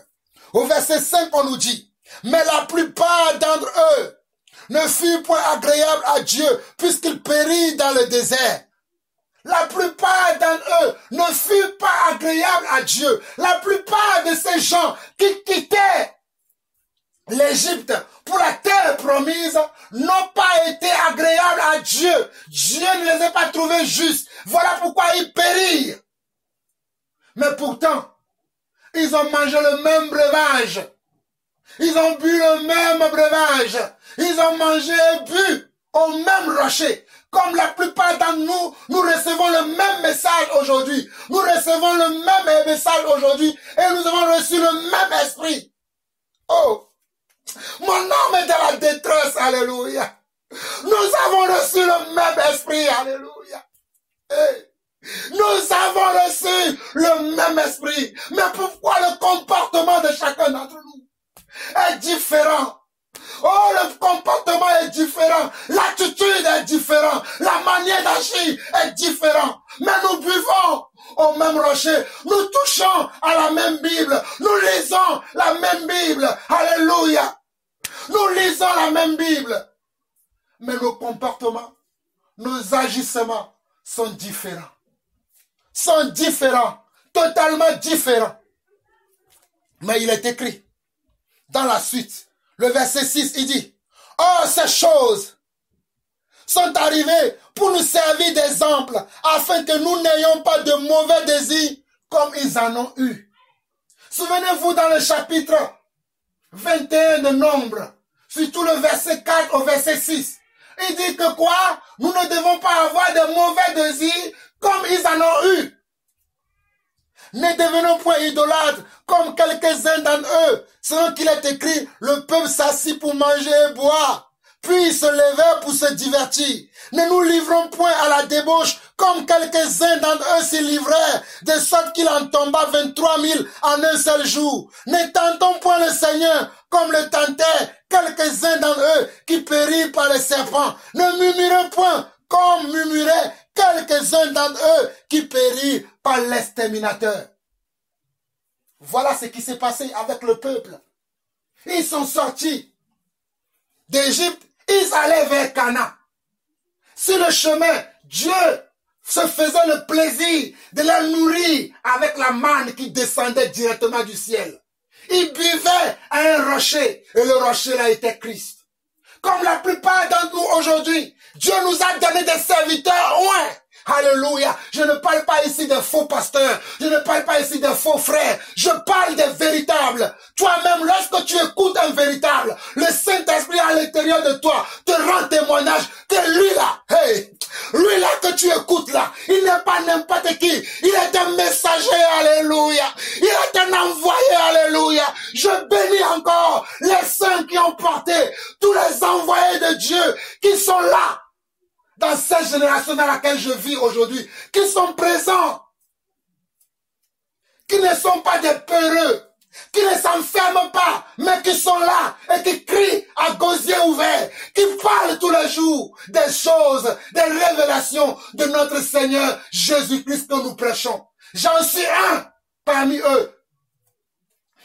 Au verset 5, on nous dit, mais la plupart d'entre eux ne furent point agréables à Dieu puisqu'ils périrent dans le désert. La plupart d'entre eux ne furent pas agréables à Dieu. La plupart de ces gens qui quittaient l'Égypte pour la terre promise n'ont pas été agréables à Dieu. Dieu ne les a pas trouvés justes. Voilà pourquoi ils périrent. Mais pourtant, ils ont mangé le même breuvage. Ils ont bu le même breuvage. Ils ont mangé et bu au même rocher. Comme la plupart d'entre nous, nous recevons le même message aujourd'hui. Nous recevons le même message aujourd'hui et nous avons reçu le même esprit. Oh! Mon âme est dans la détresse, alléluia. Nous avons reçu le même esprit, alléluia. Hey. Nous avons reçu le même esprit. Mais pourquoi le comportement de chacun d'entre nous est différent? Oh, le comportement est différent. L'attitude est différente. La manière d'agir est différente. Mais nous buvons au même rocher. Nous touchons à la même Bible. Nous lisons la même Bible. Alléluia. Nous lisons la même Bible. Mais nos comportements, nos agissements sont différents. Sont différents. Totalement différents. Mais il est écrit dans la suite, le verset 6, il dit, « Or, ces choses sont arrivées pour nous servir d'exemple, afin que nous n'ayons pas de mauvais désirs comme ils en ont eu. » Souvenez-vous dans le chapitre 21 de Nombre, surtout le verset 4 au verset 6. Il dit que quoi? Nous ne devons pas avoir de mauvais désirs comme ils en ont eu. Ne devenons point idolâtres comme quelques-uns d'entre eux, selon qu'il est écrit, le peuple s'assit pour manger et boire, puis ils se levèrent pour se divertir. Ne nous livrons point à la débauche comme quelques-uns d'entre eux s'y livrèrent, de sorte qu'il en tomba 23 000 en un seul jour. Ne tentons point le Seigneur comme le tentèrent quelques-uns d'entre eux qui périrent par les serpents. Ne murmurez point comme murmuraient quelques-uns d'entre eux qui périrent par l'exterminateur. Voilà ce qui s'est passé avec le peuple. Ils sont sortis d'Égypte, ils allaient vers Canaan. Sur le chemin, Dieu se faisait le plaisir de les nourrir avec la manne qui descendait directement du ciel. Ils buvaient à un rocher et le rocher là était Christ. Comme la plupart d'entre nous aujourd'hui, Dieu nous a donné des serviteurs, ouais. Alléluia. Je ne parle pas ici des faux pasteurs. Je ne parle pas ici des faux frères. Je parle des véritables. Toi-même, lorsque tu écoutes un véritable, le Saint-Esprit à l'intérieur de toi te rend témoignage que lui là, hey, lui là que tu écoutes là, il n'est pas n'importe qui. Il est un messager, alléluia. Il est un envoyé, alléluia. Je bénis encore les saints qui ont porté, tous les envoyés de Dieu qui sont là. Dans cette génération dans laquelle je vis aujourd'hui, qui sont présents, qui ne sont pas des peureux, qui ne s'enferment pas, mais qui sont là et qui crient à gosier ouvert, qui parlent tous les jours des choses, des révélations de notre Seigneur Jésus-Christ que nous prêchons. J'en suis un parmi eux.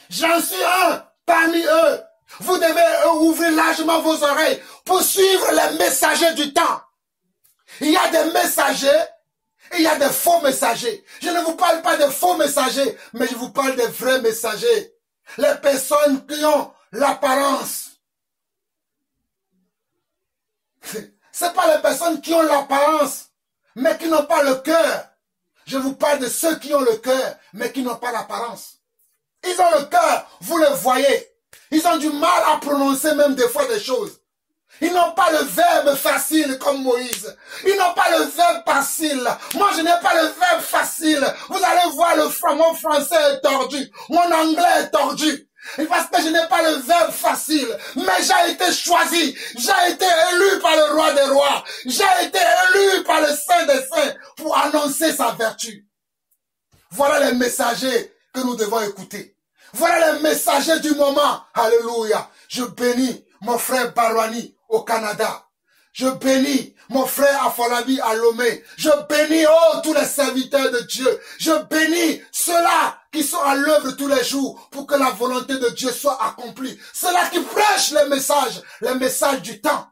J'en suis un parmi eux. Vous devez ouvrir largement vos oreilles pour suivre les messagers du temps. Il y a des messagers et il y a des faux messagers. Je ne vous parle pas de faux messagers, mais je vous parle des vrais messagers. Les personnes qui ont l'apparence. C'est pas les personnes qui ont l'apparence, mais qui n'ont pas le cœur. Je vous parle de ceux qui ont le cœur, mais qui n'ont pas l'apparence. Ils ont le cœur, vous le voyez. Ils ont du mal à prononcer même des fois des choses. Ils n'ont pas le verbe facile comme Moïse. Ils n'ont pas le verbe facile. Moi, je n'ai pas le verbe facile. Vous allez voir, mon français est tordu. Mon anglais est tordu. Et parce que je n'ai pas le verbe facile. Mais j'ai été choisi. J'ai été élu par le roi des rois. J'ai été élu par le Saint des saints pour annoncer sa vertu. Voilà les messagers que nous devons écouter. Voilà les messagers du moment. Alléluia. Je bénis mon frère Barwani au Canada. Je bénis mon frère Afolabi à Lomé. Je bénis tous les serviteurs de Dieu. Je bénis ceux-là qui sont à l'œuvre tous les jours pour que la volonté de Dieu soit accomplie. Ceux-là qui prêchent les messages du temps.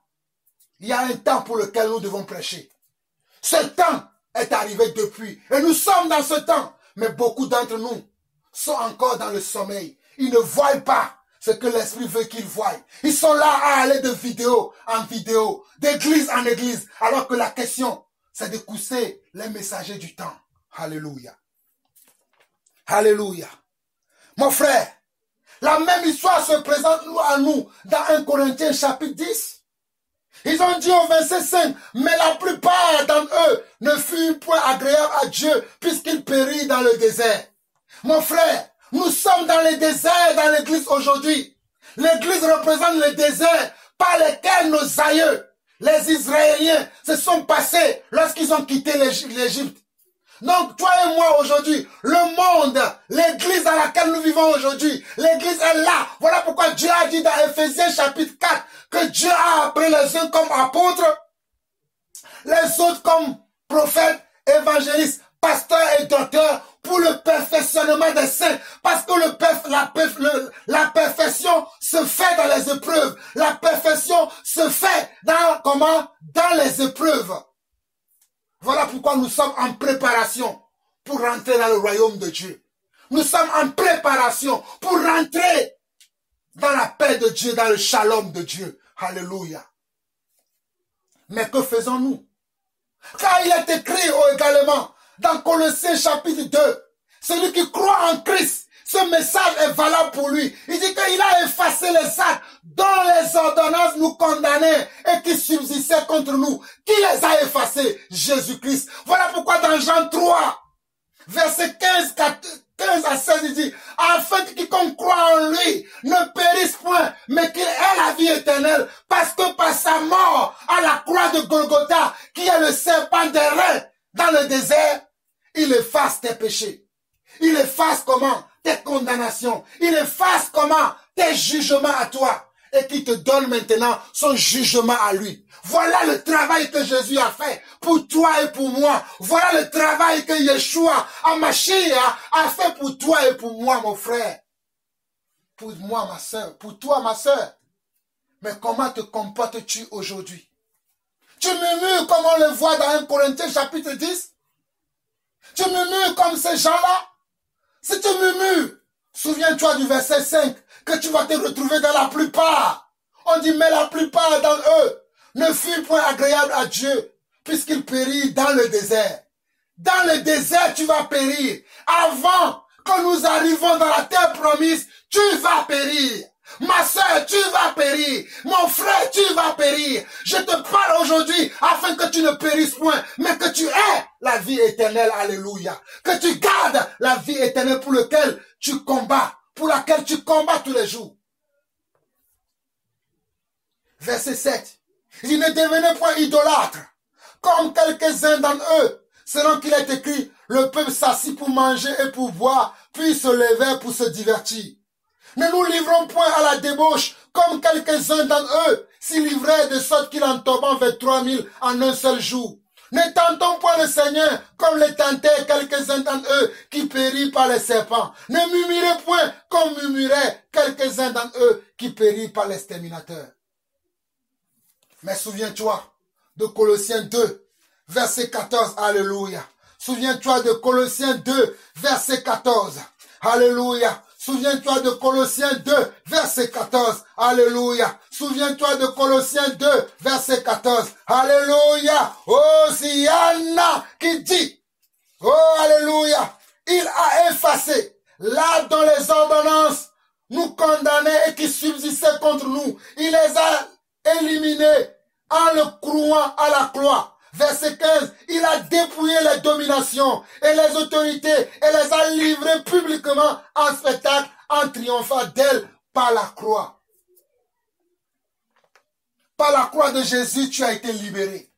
Il y a un temps pour lequel nous devons prêcher. Ce temps est arrivé depuis. Et nous sommes dans ce temps. Mais beaucoup d'entre nous sont encore dans le sommeil. Ils ne voient pas ce que l'Esprit veut qu'ils voient. Ils sont là à aller de vidéo en vidéo, d'église en église, alors que la question, c'est d'écouter les messagers du temps. Alléluia. Alléluia. Mon frère, la même histoire se présente à nous dans 1 Corinthiens chapitre 10. Ils ont dit au verset 5, mais la plupart d'entre eux ne furent point agréables à Dieu puisqu'ils périrent dans le désert. Mon frère, nous sommes dans le désert dans l'église aujourd'hui. L'église représente le désert par lequel nos aïeux, les Israéliens, se sont passés lorsqu'ils ont quitté l'Égypte. Donc toi et moi aujourd'hui, le monde, l'église dans laquelle nous vivons aujourd'hui, l'église est là. Voilà pourquoi Dieu a dit dans Éphésiens chapitre 4 que Dieu a appelé les uns comme apôtres, les autres comme prophètes, évangélistes, pasteurs et docteurs pour le perfectionnement des saints. Parce que la perfection se fait dans les épreuves. La perfection se fait dans les épreuves. Voilà pourquoi nous sommes en préparation pour rentrer dans le royaume de Dieu. Nous sommes en préparation pour rentrer dans la paix de Dieu, dans le shalom de Dieu. Alléluia. Mais que faisons-nous? Car il est écrit également dans Colossiens chapitre 2, celui qui croit en Christ, ce message est valable pour lui. Il dit qu'il a effacé les actes dont les ordonnances nous condamnaient et qui subsistaient contre nous. Qui les a effacés? Jésus-Christ. Voilà pourquoi dans Jean 3, verset 15 à 16, il dit, afin que quiconque croit en lui ne périsse point, mais qu'il ait la vie éternelle, parce que par sa mort à la croix de Golgotha, qui est le serpent des reins dans le désert, il efface tes péchés. Il efface comment? Tes condamnations. Il efface comment? Tes jugements à toi. Et qui te donne maintenant son jugement à lui. Voilà le travail que Jésus a fait pour toi et pour moi. Voilà le travail que Yeshua, Mashiach, a fait pour toi et pour moi, mon frère. Pour moi, ma soeur. Pour toi, ma soeur. Mais comment te comportes-tu aujourd'hui? Tu murmures comme on le voit dans 1 Corinthiens chapitre 10? Tu murmures comme ces gens-là? Si tu murmures, souviens-toi du verset 5, que tu vas te retrouver dans la plupart. On dit, mais la plupart d'entre eux ne furent point agréables à Dieu, puisqu'ils périrent dans le désert. Dans le désert, tu vas périr. Avant que nous arrivons dans la terre promise, tu vas périr. Ma soeur, tu vas périr. Mon frère, tu vas périr. Je te parle aujourd'hui afin que tu ne périsses point, mais que tu aies la vie éternelle. Alléluia. Que tu gardes la vie éternelle pour laquelle tu combats, pour laquelle tu combats tous les jours. Verset 7. Il ne devenait point idolâtre, comme quelques-uns d'entre eux, selon qu'il est écrit, le peuple s'assit pour manger et pour boire, puis se levait pour se divertir. Ne nous livrons point à la débauche, comme quelques-uns d'entre eux s'y livraient de sorte qu'il en tombant vers 3000 en un seul jour. Ne tentons point le Seigneur, comme les tentaient quelques-uns d'entre eux qui périrent par les serpents. Ne murmurez point, comme murmuraient quelques-uns d'entre eux qui périrent par l'exterminateur. Mais souviens-toi de Colossiens 2, verset 14, alléluia. Souviens-toi de Colossiens 2, verset 14, alléluia. Souviens-toi de Colossiens 2, verset 14. Alléluia. Souviens-toi de Colossiens 2, verset 14. Alléluia. Oh, Ziana qui dit, oh, alléluia. Il a effacé là dont les ordonnances nous condamnaient et qui subsistaient contre nous. Il les a éliminé en le clouant à la croix. Verset 15, il a dépouillé les dominations et les autorités et les a livrées publiquement en spectacle en triomphant d'elles par la croix. Par la croix de Jésus, tu as été libéré.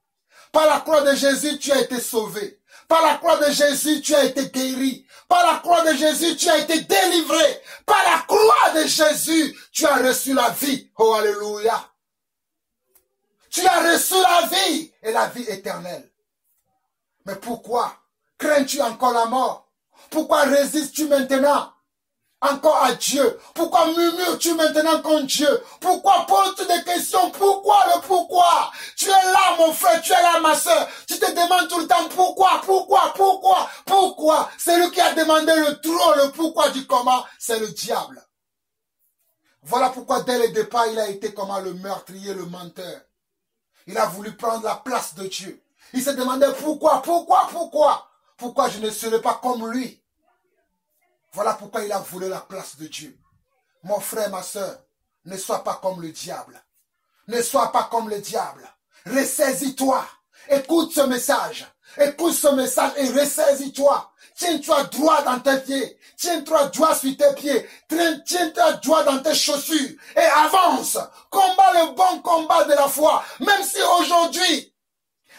Par la croix de Jésus, tu as été sauvé. Par la croix de Jésus, tu as été guéri. Par la croix de Jésus, tu as été délivré. Par la croix de Jésus, tu as reçu la vie. Oh, alléluia. Tu as reçu la vie et la vie éternelle. Mais pourquoi crains-tu encore la mort? Pourquoi résistes-tu maintenant encore à Dieu? Pourquoi murmures-tu maintenant contre Dieu? Pourquoi poses-tu des questions? Pourquoi le pourquoi? Tu es là, mon frère, tu es là, ma soeur. Tu te demandes tout le temps pourquoi? Celui qui a demandé le trop, le pourquoi du comment, c'est le diable. Voilà pourquoi dès le départ, il a été comment le meurtrier, le menteur. Il a voulu prendre la place de Dieu. Il se demandait pourquoi je ne serai pas comme lui. Voilà pourquoi il a voulu la place de Dieu. Mon frère, ma soeur, ne sois pas comme le diable. Ne sois pas comme le diable. Ressaisis-toi. Écoute ce message. Écoute ce message et ressaisis-toi. Tiens-toi droit dans tes pieds. Tiens-toi droit sur tes pieds. Tiens-toi droit dans tes chaussures. Et avance. Combat le bon combat de la foi. Même si aujourd'hui,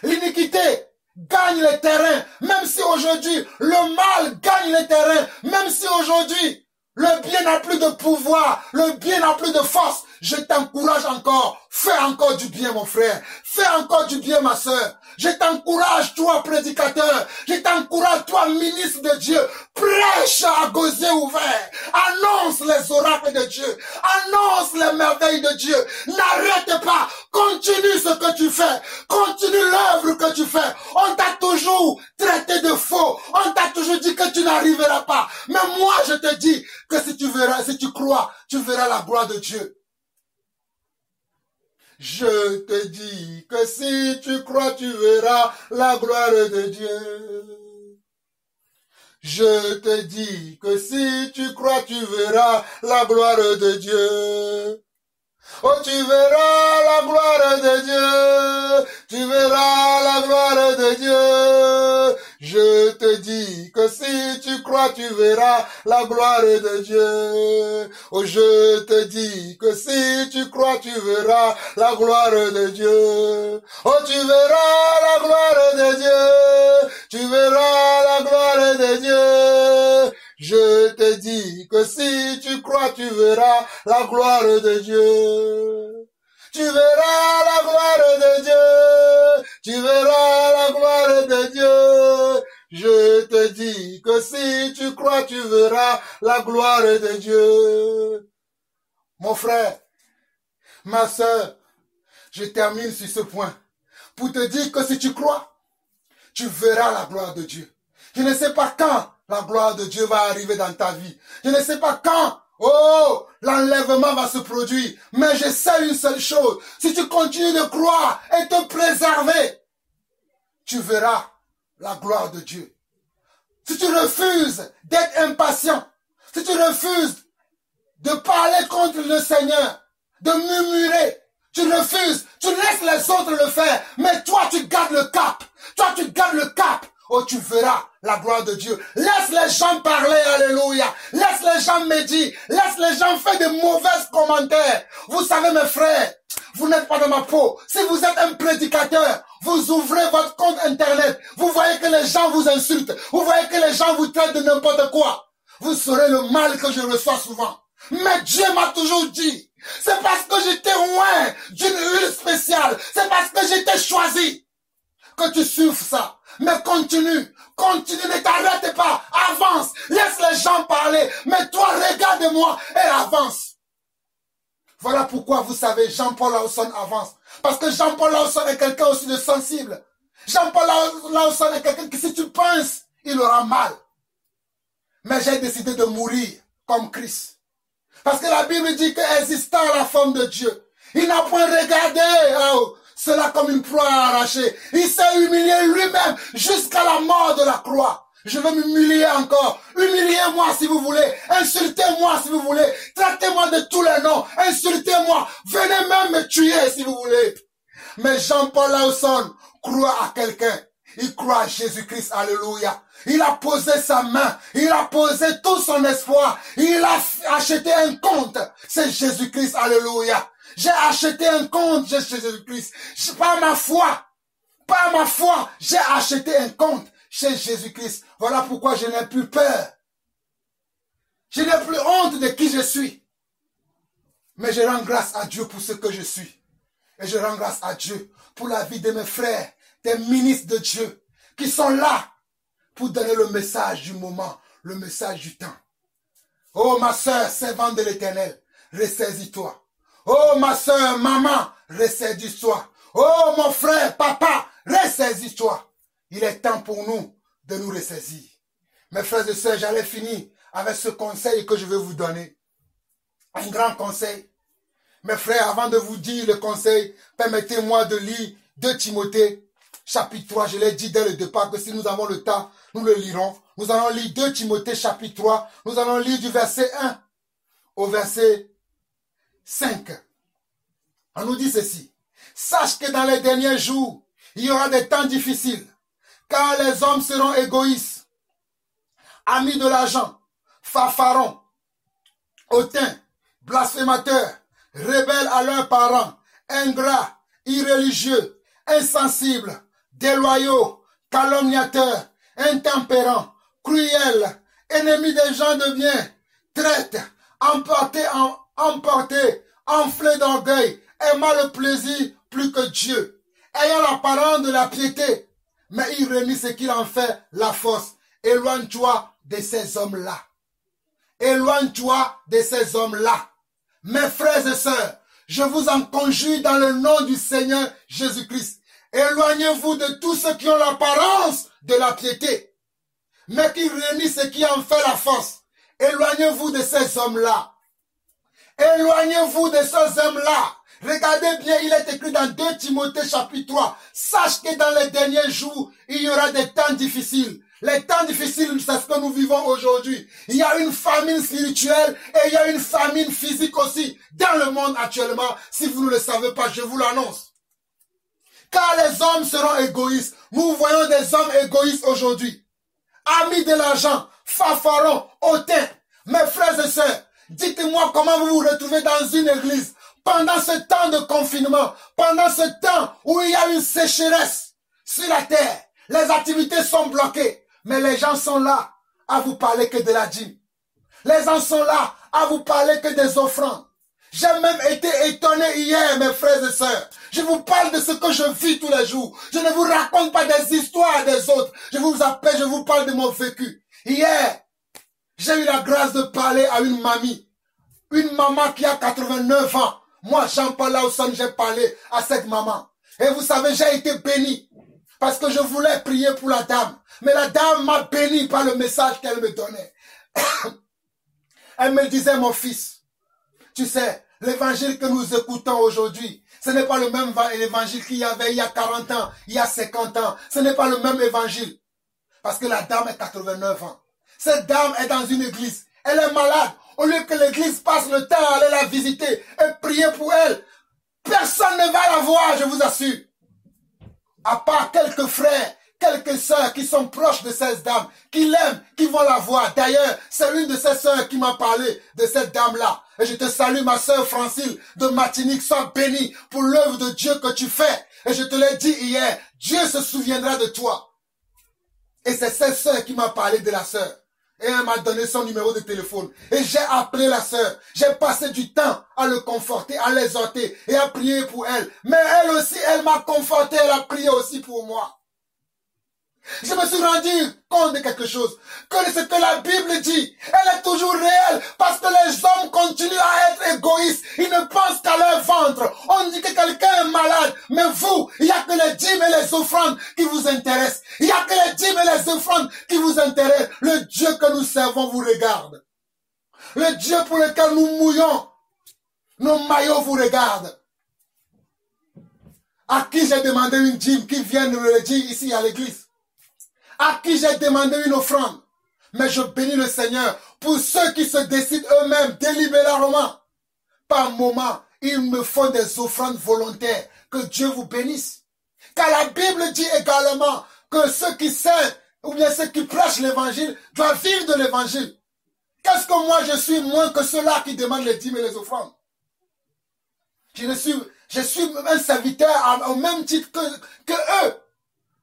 l'iniquité gagne le terrain. Même si aujourd'hui, le mal gagne le terrain. Même si aujourd'hui, le bien n'a plus de pouvoir. Le bien n'a plus de force. Je t'encourage encore. Fais encore du bien, mon frère. Fais encore du bien, ma soeur. Je t'encourage, toi, prédicateur. Je t'encourage, toi, ministre de Dieu. Prêche à gosier ouvert. Annonce les oracles de Dieu. Annonce les merveilles de Dieu. N'arrête pas. Continue ce que tu fais. Continue l'œuvre que tu fais. On t'a toujours traité de faux. On t'a toujours dit que tu n'arriveras pas. Mais moi, je te dis que si tu verras, si tu crois, tu verras la gloire de Dieu. Je te dis que si tu crois, tu verras la gloire de Dieu. Je te dis que si tu crois, tu verras la gloire de Dieu. Oh, tu verras la gloire de Dieu. Tu verras la gloire de Dieu. Je te dis que si tu crois, tu verras la gloire de Dieu. Oh, je te dis que si tu crois, tu verras la gloire de Dieu. Oh, tu verras la gloire de Dieu. Tu verras la gloire de Dieu. Je te dis que si tu crois, tu verras la gloire de Dieu. Tu verras la gloire de Dieu. Tu verras la gloire de Dieu. Je te dis que si tu crois, tu verras la gloire de Dieu. Mon frère, ma soeur, je termine sur ce point pour te dire que si tu crois, tu verras la gloire de Dieu. Je ne sais pas quand la gloire de Dieu va arriver dans ta vie. Je ne sais pas quand, l'enlèvement va se produire. Mais je sais une seule chose. Si tu continues de croire et te préserver, tu verras la gloire de Dieu. Si tu refuses d'être impatient, si tu refuses de parler contre le Seigneur, de murmurer, tu refuses, tu laisses les autres le faire, mais toi tu gardes le cap. Toi tu gardes le cap. Oh, tu verras la gloire de Dieu. Laisse les gens parler, alléluia. Laisse les gens médire. Laisse les gens faire de mauvais commentaires. Vous savez, mes frères, vous n'êtes pas dans ma peau. Si vous êtes un prédicateur, vous ouvrez votre compte internet. Vous voyez que les gens vous insultent. Vous voyez que les gens vous traitent de n'importe quoi. Vous saurez le mal que je reçois souvent. Mais Dieu m'a toujours dit, c'est parce que j'étais loin d'une huile spéciale. C'est parce que j'étais choisi que tu souffres ça. Mais continue, ne t'arrête pas, avance, laisse les gens parler, mais toi regarde-moi et avance. Voilà pourquoi vous savez, Jean-Paul Lawson avance. Parce que Jean-Paul Lawson est quelqu'un aussi de sensible. Jean-Paul Lawson est quelqu'un qui, si tu penses, il aura mal. Mais j'ai décidé de mourir comme Christ. Parce que la Bible dit qu'existant la forme de Dieu, il n'a point regardé cela comme une proie arrachée. Il s'est humilié lui-même jusqu'à la mort de la croix. Je veux m'humilier encore. Humiliez-moi si vous voulez. Insultez-moi si vous voulez. Traitez-moi de tous les noms. Insultez-moi. Venez même me tuer si vous voulez. Mais Jean-Paul Lawson croit à quelqu'un. Il croit à Jésus-Christ. Alléluia. Il a posé sa main. Il a posé tout son espoir. Il a acheté un compte. C'est Jésus-Christ. Alléluia. J'ai acheté un compte chez Jésus-Christ. Par ma foi. Par ma foi, j'ai acheté un compte chez Jésus-Christ. Voilà pourquoi je n'ai plus peur. Je n'ai plus honte de qui je suis. Mais je rends grâce à Dieu pour ce que je suis. Et je rends grâce à Dieu pour la vie de mes frères, des ministres de Dieu, qui sont là pour donner le message du moment, le message du temps. Oh ma soeur, servante de l'Éternel, ressaisis-toi. Oh ma soeur, maman, ressaisis-toi. Oh mon frère, papa, ressaisis-toi. Il est temps pour nous de nous ressaisir. Mes frères et sœurs, j'allais finir avec ce conseil que je vais vous donner. Un grand conseil. Mes frères, avant de vous dire le conseil, permettez-moi de lire 2 Timothée, chapitre 3. Je l'ai dit dès le départ que si nous avons le temps, nous le lirons. Nous allons lire 2 Timothée, chapitre 3. Nous allons lire du verset 1 au verset 5. On nous dit ceci. Sache que dans les derniers jours, il y aura des temps difficiles, car les hommes seront égoïstes, amis de l'argent, fanfarons, hautains, blasphémateurs, rebelles à leurs parents, ingrats, irréligieux, insensibles, déloyaux, calomniateurs, intempérants, cruels, ennemis des gens de bien, traîtres, emportés, enflés d'orgueil, aimant le plaisir plus que Dieu, ayant l'apparence de la piété, mais il renie ce qu'il en fait la force. Éloigne-toi de ces hommes-là. Éloigne-toi de ces hommes-là. Mes frères et sœurs, je vous en conjure dans le nom du Seigneur Jésus-Christ. Éloignez-vous de tous ceux qui ont l'apparence de la piété, mais qui renient ce qui en fait la force. Éloignez-vous de ces hommes-là. Éloignez-vous de ces hommes-là. Regardez bien, il est écrit dans 2 Timothée chapitre 3. Sache que dans les derniers jours, il y aura des temps difficiles. Les temps difficiles, c'est ce que nous vivons aujourd'hui. Il y a une famine spirituelle et il y a une famine physique aussi dans le monde actuellement. Si vous ne le savez pas, je vous l'annonce. Car les hommes seront égoïstes. Nous voyons des hommes égoïstes aujourd'hui. Amis de l'argent, fanfarons, hautains. Mes frères et sœurs, dites-moi comment vous vous retrouvez dans une église pendant ce temps de confinement, pendant ce temps où il y a une sécheresse sur la terre. Les activités sont bloquées, mais les gens sont là à vous parler que de la dîme. Les gens sont là à vous parler que des offrandes. J'ai même été étonné hier, mes frères et sœurs. Je vous parle de ce que je vis tous les jours. Je ne vous raconte pas des histoires des autres. Je vous appelle, je vous parle de mon vécu. Hier, j'ai eu la grâce de parler à une mamie. Une maman qui a 89 ans. Moi, Jean-Paul Lawson, j'ai parlé à cette maman. Et vous savez, j'ai été béni. Parce que je voulais prier pour la dame. Mais la dame m'a béni par le message qu'elle me donnait. Elle me disait, mon fils, tu sais, l'évangile que nous écoutons aujourd'hui, ce n'est pas le même évangile qu'il y avait il y a 40 ans, il y a 50 ans. Ce n'est pas le même évangile. Parce que la dame est 89 ans. Cette dame est dans une église. Elle est malade. Au lieu que l'église passe le temps à aller la visiter et prier pour elle, personne ne va la voir, je vous assure. À part quelques frères, quelques sœurs qui sont proches de cette dame, qui l'aiment, qui vont la voir. D'ailleurs, c'est l'une de ces sœurs qui m'a parlé de cette dame-là. Et je te salue, ma sœur Francine de Martinique, sois bénie pour l'œuvre de Dieu que tu fais. Et je te l'ai dit hier, Dieu se souviendra de toi. Et c'est cette sœur qui m'a parlé de la sœur. Et elle m'a donné son numéro de téléphone. Et j'ai appelé la sœur. J'ai passé du temps à le conforter, à l'exhorter et à prier pour elle. Mais elle aussi, elle m'a conforté, elle a prié aussi pour moi. Je me suis rendu compte de quelque chose. Que ce que la Bible dit, elle est toujours réelle. Parce que les hommes continuent à être égoïstes. Ils ne pensent qu'à leur ventre. On dit que quelqu'un est malade. Mais vous, il n'y a que les dîmes et les offrandes qui vous intéressent. Il n'y a que les dîmes et les offrandes qui vous intéressent. Le Dieu que nous servons vous regarde. Le Dieu pour lequel nous mouillons, nos maillots vous regardent. À qui j'ai demandé une dîme qui vienne me le dire ici à l'église. à qui j'ai demandé une offrande. Mais je bénis le Seigneur pour ceux qui se décident eux-mêmes délibérément. Par moment, ils me font des offrandes volontaires. Que Dieu vous bénisse. Car la Bible dit également que ceux qui servent ou bien ceux qui prêchent l'évangile doivent vivre de l'évangile. Qu'est-ce que moi je suis moins que ceux-là qui demandent les dîmes et les offrandes? Je suis un serviteur au même titre que eux.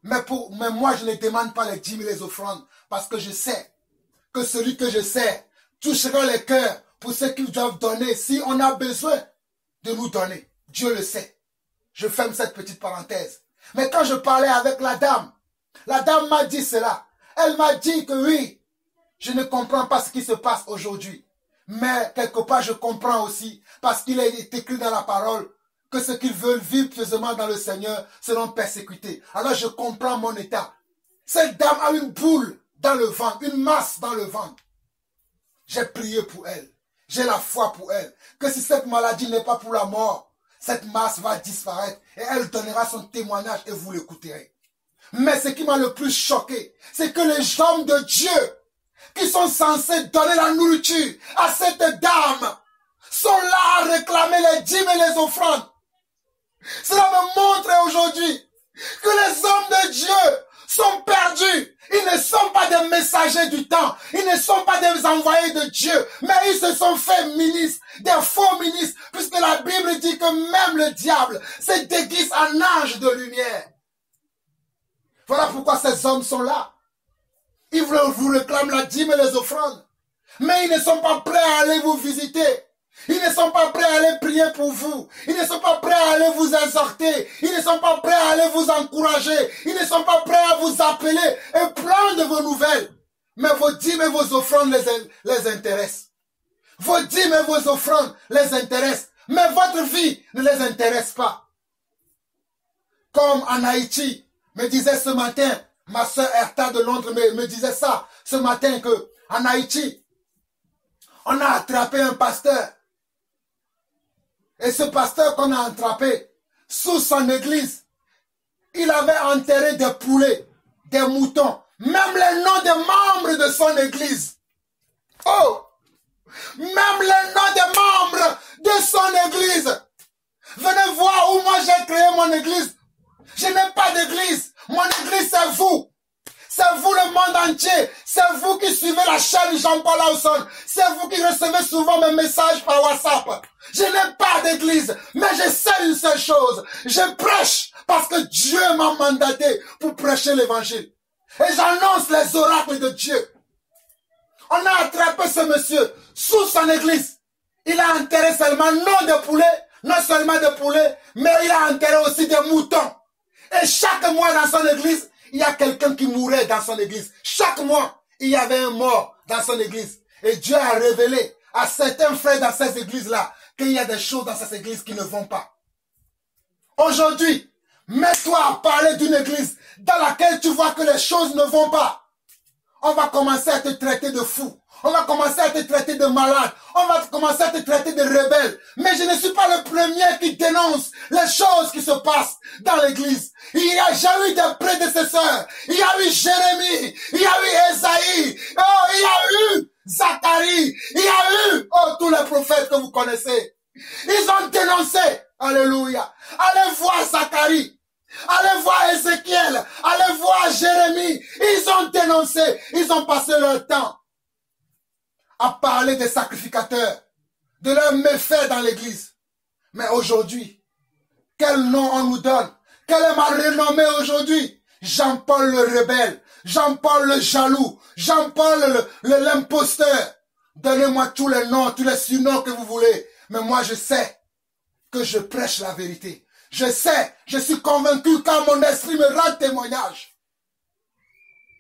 Mais moi je ne demande pas les dîmes et les offrandes parce que je sais que celui que je sers touchera les cœurs pour ceux qui doivent donner si on a besoin de nous donner. Dieu le sait. Je ferme cette petite parenthèse. Mais quand je parlais avec la dame m'a dit cela. Elle m'a dit que oui, je ne comprends pas ce qui se passe aujourd'hui. Mais quelque part, je comprends aussi, parce qu'il est écrit dans la parole que ceux qui veulent vivre pieusement dans le Seigneur seront persécutés. Alors je comprends mon état. Cette dame a une boule dans le ventre, une masse dans le ventre. J'ai prié pour elle. J'ai la foi pour elle. Que si cette maladie n'est pas pour la mort, cette masse va disparaître et elle donnera son témoignage et vous l'écouterez. Mais ce qui m'a le plus choqué, c'est que les hommes de Dieu qui sont censés donner la nourriture à cette dame sont là à réclamer les dîmes et les offrandes. Cela me montre aujourd'hui que les hommes de Dieu sont perdus. Ils ne sont pas des messagers du temps. Ils ne sont pas des envoyés de Dieu. Mais ils se sont fait ministres, des faux ministres. Puisque la Bible dit que même le diable se déguise en ange de lumière. Voilà pourquoi ces hommes sont là. Ils vous réclament la dîme et les offrandes. Mais ils ne sont pas prêts à aller vous visiter. Ils ne sont pas prêts à aller prier pour vous. Ils ne sont pas prêts à aller vous exhorter. Ils ne sont pas prêts à aller vous encourager. Ils ne sont pas prêts à vous appeler et prendre de vos nouvelles. Mais vos dîmes et vos offrandes les intéressent. Vos dîmes et vos offrandes les intéressent. Mais votre vie ne les intéresse pas. Comme en Haïti, me disait ce matin, ma soeur Erta de Londres me disait ça ce matin que en Haïti, on a attrapé un pasteur. Et ce pasteur qu'on a attrapé, sous son église, il avait enterré des poulets, des moutons, même les noms des membres de son église. Oh! Même les noms des membres de son église. Venez voir où moi j'ai créé mon église. Je n'ai pas d'église. Mon église, c'est vous. C'est vous le monde entier. C'est vous qui suivez la chaîne Jean-Paul Lawson. C'est vous qui recevez souvent mes messages par WhatsApp. Je n'ai pas d'église, mais je sais une seule chose. Je prêche parce que Dieu m'a mandaté pour prêcher l'évangile. Et j'annonce les oracles de Dieu. On a attrapé ce monsieur sous son église. Il a enterré seulement non seulement des poulets, mais il a enterré aussi des moutons. Et chaque mois dans son église, il y a quelqu'un qui mourait dans son église. Chaque mois, il y avait un mort dans son église. Et Dieu a révélé à certains frères dans ces églises-là qu'il y a des choses dans ces églises qui ne vont pas. Aujourd'hui, mets-toi à parler d'une église dans laquelle tu vois que les choses ne vont pas. On va commencer à te traiter de fou. On va commencer à te traiter de malade. On va commencer à te traiter de rebelle. Mais je ne suis pas le premier qui dénonce les choses qui se passent dans l'église. Il y a déjà eu des prédécesseurs. Il y a eu Jérémie. Il y a eu Esaïe. Oh, il y a eu Zacharie. Il y a eu tous les prophètes que vous connaissez. Ils ont dénoncé. Alléluia. Allez voir Zacharie. Allez voir Ézéchiel. Allez voir Jérémie. Ils ont dénoncé. Ils ont passé leur temps à parler des sacrificateurs, de leurs méfaits dans l'église. Mais aujourd'hui, quel nom on nous donne? Quelle est ma renommée aujourd'hui? Jean-Paul le rebelle, Jean-Paul le jaloux, Jean-Paul l'imposteur. Donnez-moi tous les noms, tous les surnoms que vous voulez. Mais moi je sais que je prêche la vérité. Je sais, je suis convaincu quand mon esprit me rend témoignage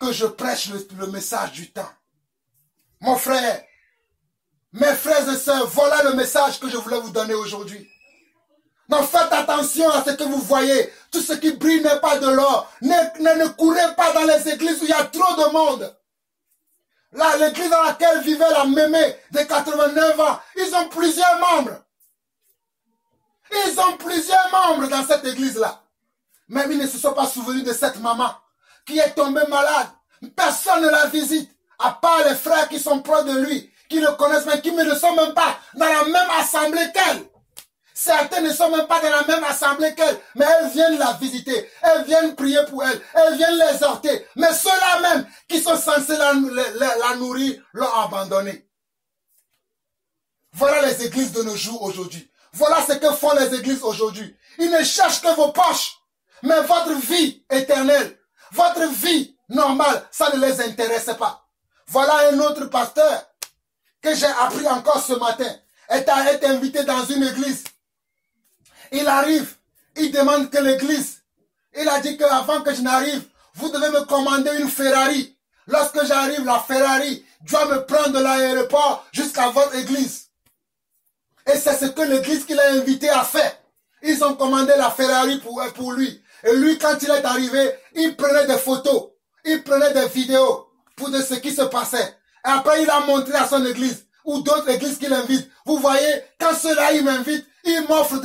que je prêche le message du temps. Mon frère, mes frères et sœurs, voilà le message que je voulais vous donner aujourd'hui. Donc faites attention à ce que vous voyez. Tout ce qui brille n'est pas de l'or. Ne courez pas dans les églises où il y a trop de monde. Là, l'église dans laquelle vivait la mémé de 89 ans, ils ont plusieurs membres. Ils ont plusieurs membres dans cette église-là. Même ils ne se sont pas souvenus de cette maman qui est tombée malade. Personne ne la visite, à part les frères qui sont proches de lui, qui le connaissent, mais qui ne sont même pas dans la même assemblée qu'elle. Certains ne sont même pas dans la même assemblée qu'elle, mais elles viennent la visiter, elles viennent prier pour elle, elles viennent l'exhorter. Mais ceux-là même qui sont censés la nourrir l'ont abandonnée. Voilà les églises de nos jours aujourd'hui. Voilà ce que font les églises aujourd'hui. Ils ne cherchent que vos poches, mais votre vie éternelle, votre vie normale, ça ne les intéresse pas. Voilà un autre pasteur que j'ai appris encore ce matin, est invité dans une église. Il arrive, il demande que l'église, il a dit qu'avant que je n'arrive, vous devez me commander une Ferrari. Lorsque j'arrive, la Ferrari doit me prendre de l'aéroport jusqu'à votre église. Et c'est ce que l'église qu'il a invité à faire. Ils ont commandé la Ferrari pour lui. Et lui, quand il est arrivé, il prenait des photos, il prenait des vidéos pour de ce qui se passait. Et après, il a montré à son église, ou d'autres églises qu'il invite. Vous voyez, quand ceux-là, ils m'invitent, ils m'offrent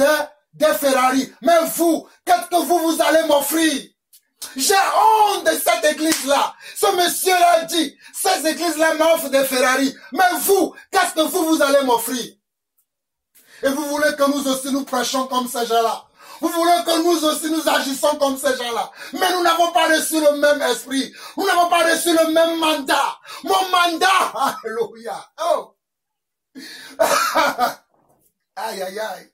des Ferrari. Mais vous, qu'est-ce que vous allez m'offrir? J'ai honte de cette église-là. Ce monsieur-là dit, ces églises-là m'offrent des Ferrari. Mais vous, qu'est-ce que vous allez m'offrir? Et vous voulez que nous aussi nous prêchons comme ces gens-là. Vous voulez que nous aussi nous agissons comme ces gens-là. Mais nous n'avons pas reçu le même esprit. Nous n'avons pas reçu le même mandat. Mon mandat. Alléluia. Oh. Aïe, aïe, aïe.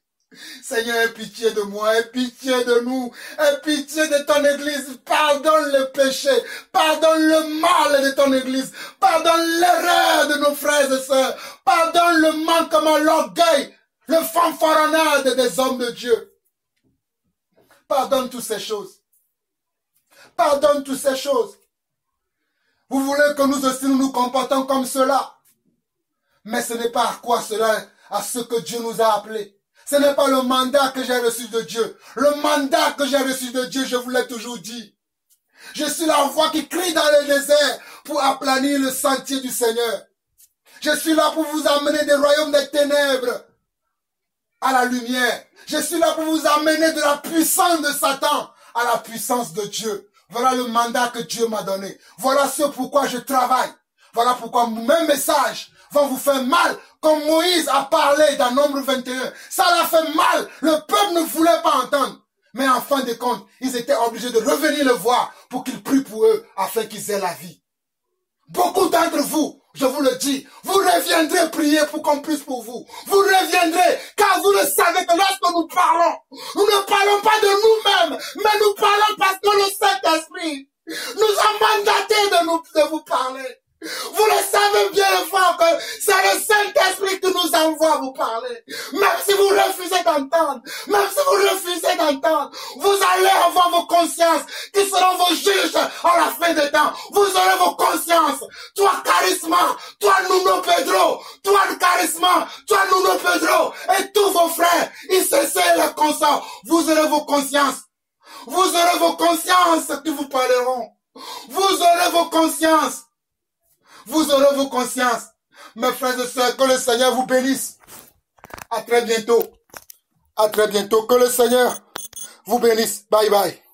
Seigneur, aie pitié de moi, aie pitié de nous, aie pitié de ton église. Pardonne le péché, pardonne le mal de ton église, pardonne l'erreur de nos frères et sœurs, pardonne le manquement, l'orgueil, le fanfaronnade des hommes de Dieu. Pardonne toutes ces choses. Pardonne toutes ces choses. Vous voulez que nous aussi nous comportons comme cela. Mais ce n'est pas à quoi cela, à ce que Dieu nous a appelés. Ce n'est pas le mandat que j'ai reçu de Dieu. Le mandat que j'ai reçu de Dieu, je vous l'ai toujours dit. Je suis la voix qui crie dans le désert pour aplanir le sentier du Seigneur. Je suis là pour vous amener des royaumes des ténèbres à la lumière. Je suis là pour vous amener de la puissance de Satan à la puissance de Dieu. Voilà le mandat que Dieu m'a donné. Voilà ce pourquoi je travaille. Voilà pourquoi mes messages vont vous faire mal. Comme Moïse a parlé dans Nombre 21. Ça l'a fait mal. Le peuple ne voulait pas entendre. Mais en fin de compte, ils étaient obligés de revenir le voir pour qu'il prie pour eux afin qu'ils aient la vie. Beaucoup d'entre vous, je vous le dis, vous reviendrez prier pour qu'on prie pour vous. Vous reviendrez, car vous le savez que lorsque nous parlons, nous ne parlons pas de nous-mêmes, mais nous parlons parce que le Saint-Esprit nous a mandaté de vous parler. Vous le savez bien fort que c'est le Saint-Esprit qui nous envoie vous parler. Même si vous refusez d'entendre, vous allez avoir vos consciences qui seront vos juges à la fin des temps. Vous aurez vos consciences. Toi, Charisma, toi, Nuno Pedro, toi, Charisma, toi, Nuno Pedro, et tous vos frères, ils cessent les consorts. Vous aurez vos consciences. Vous aurez vos consciences qui vous parleront. Vous aurez vos consciences. Vous aurez vos consciences. Mes frères et sœurs, que le Seigneur vous bénisse. À très bientôt. À très bientôt. Que le Seigneur vous bénisse. Bye bye.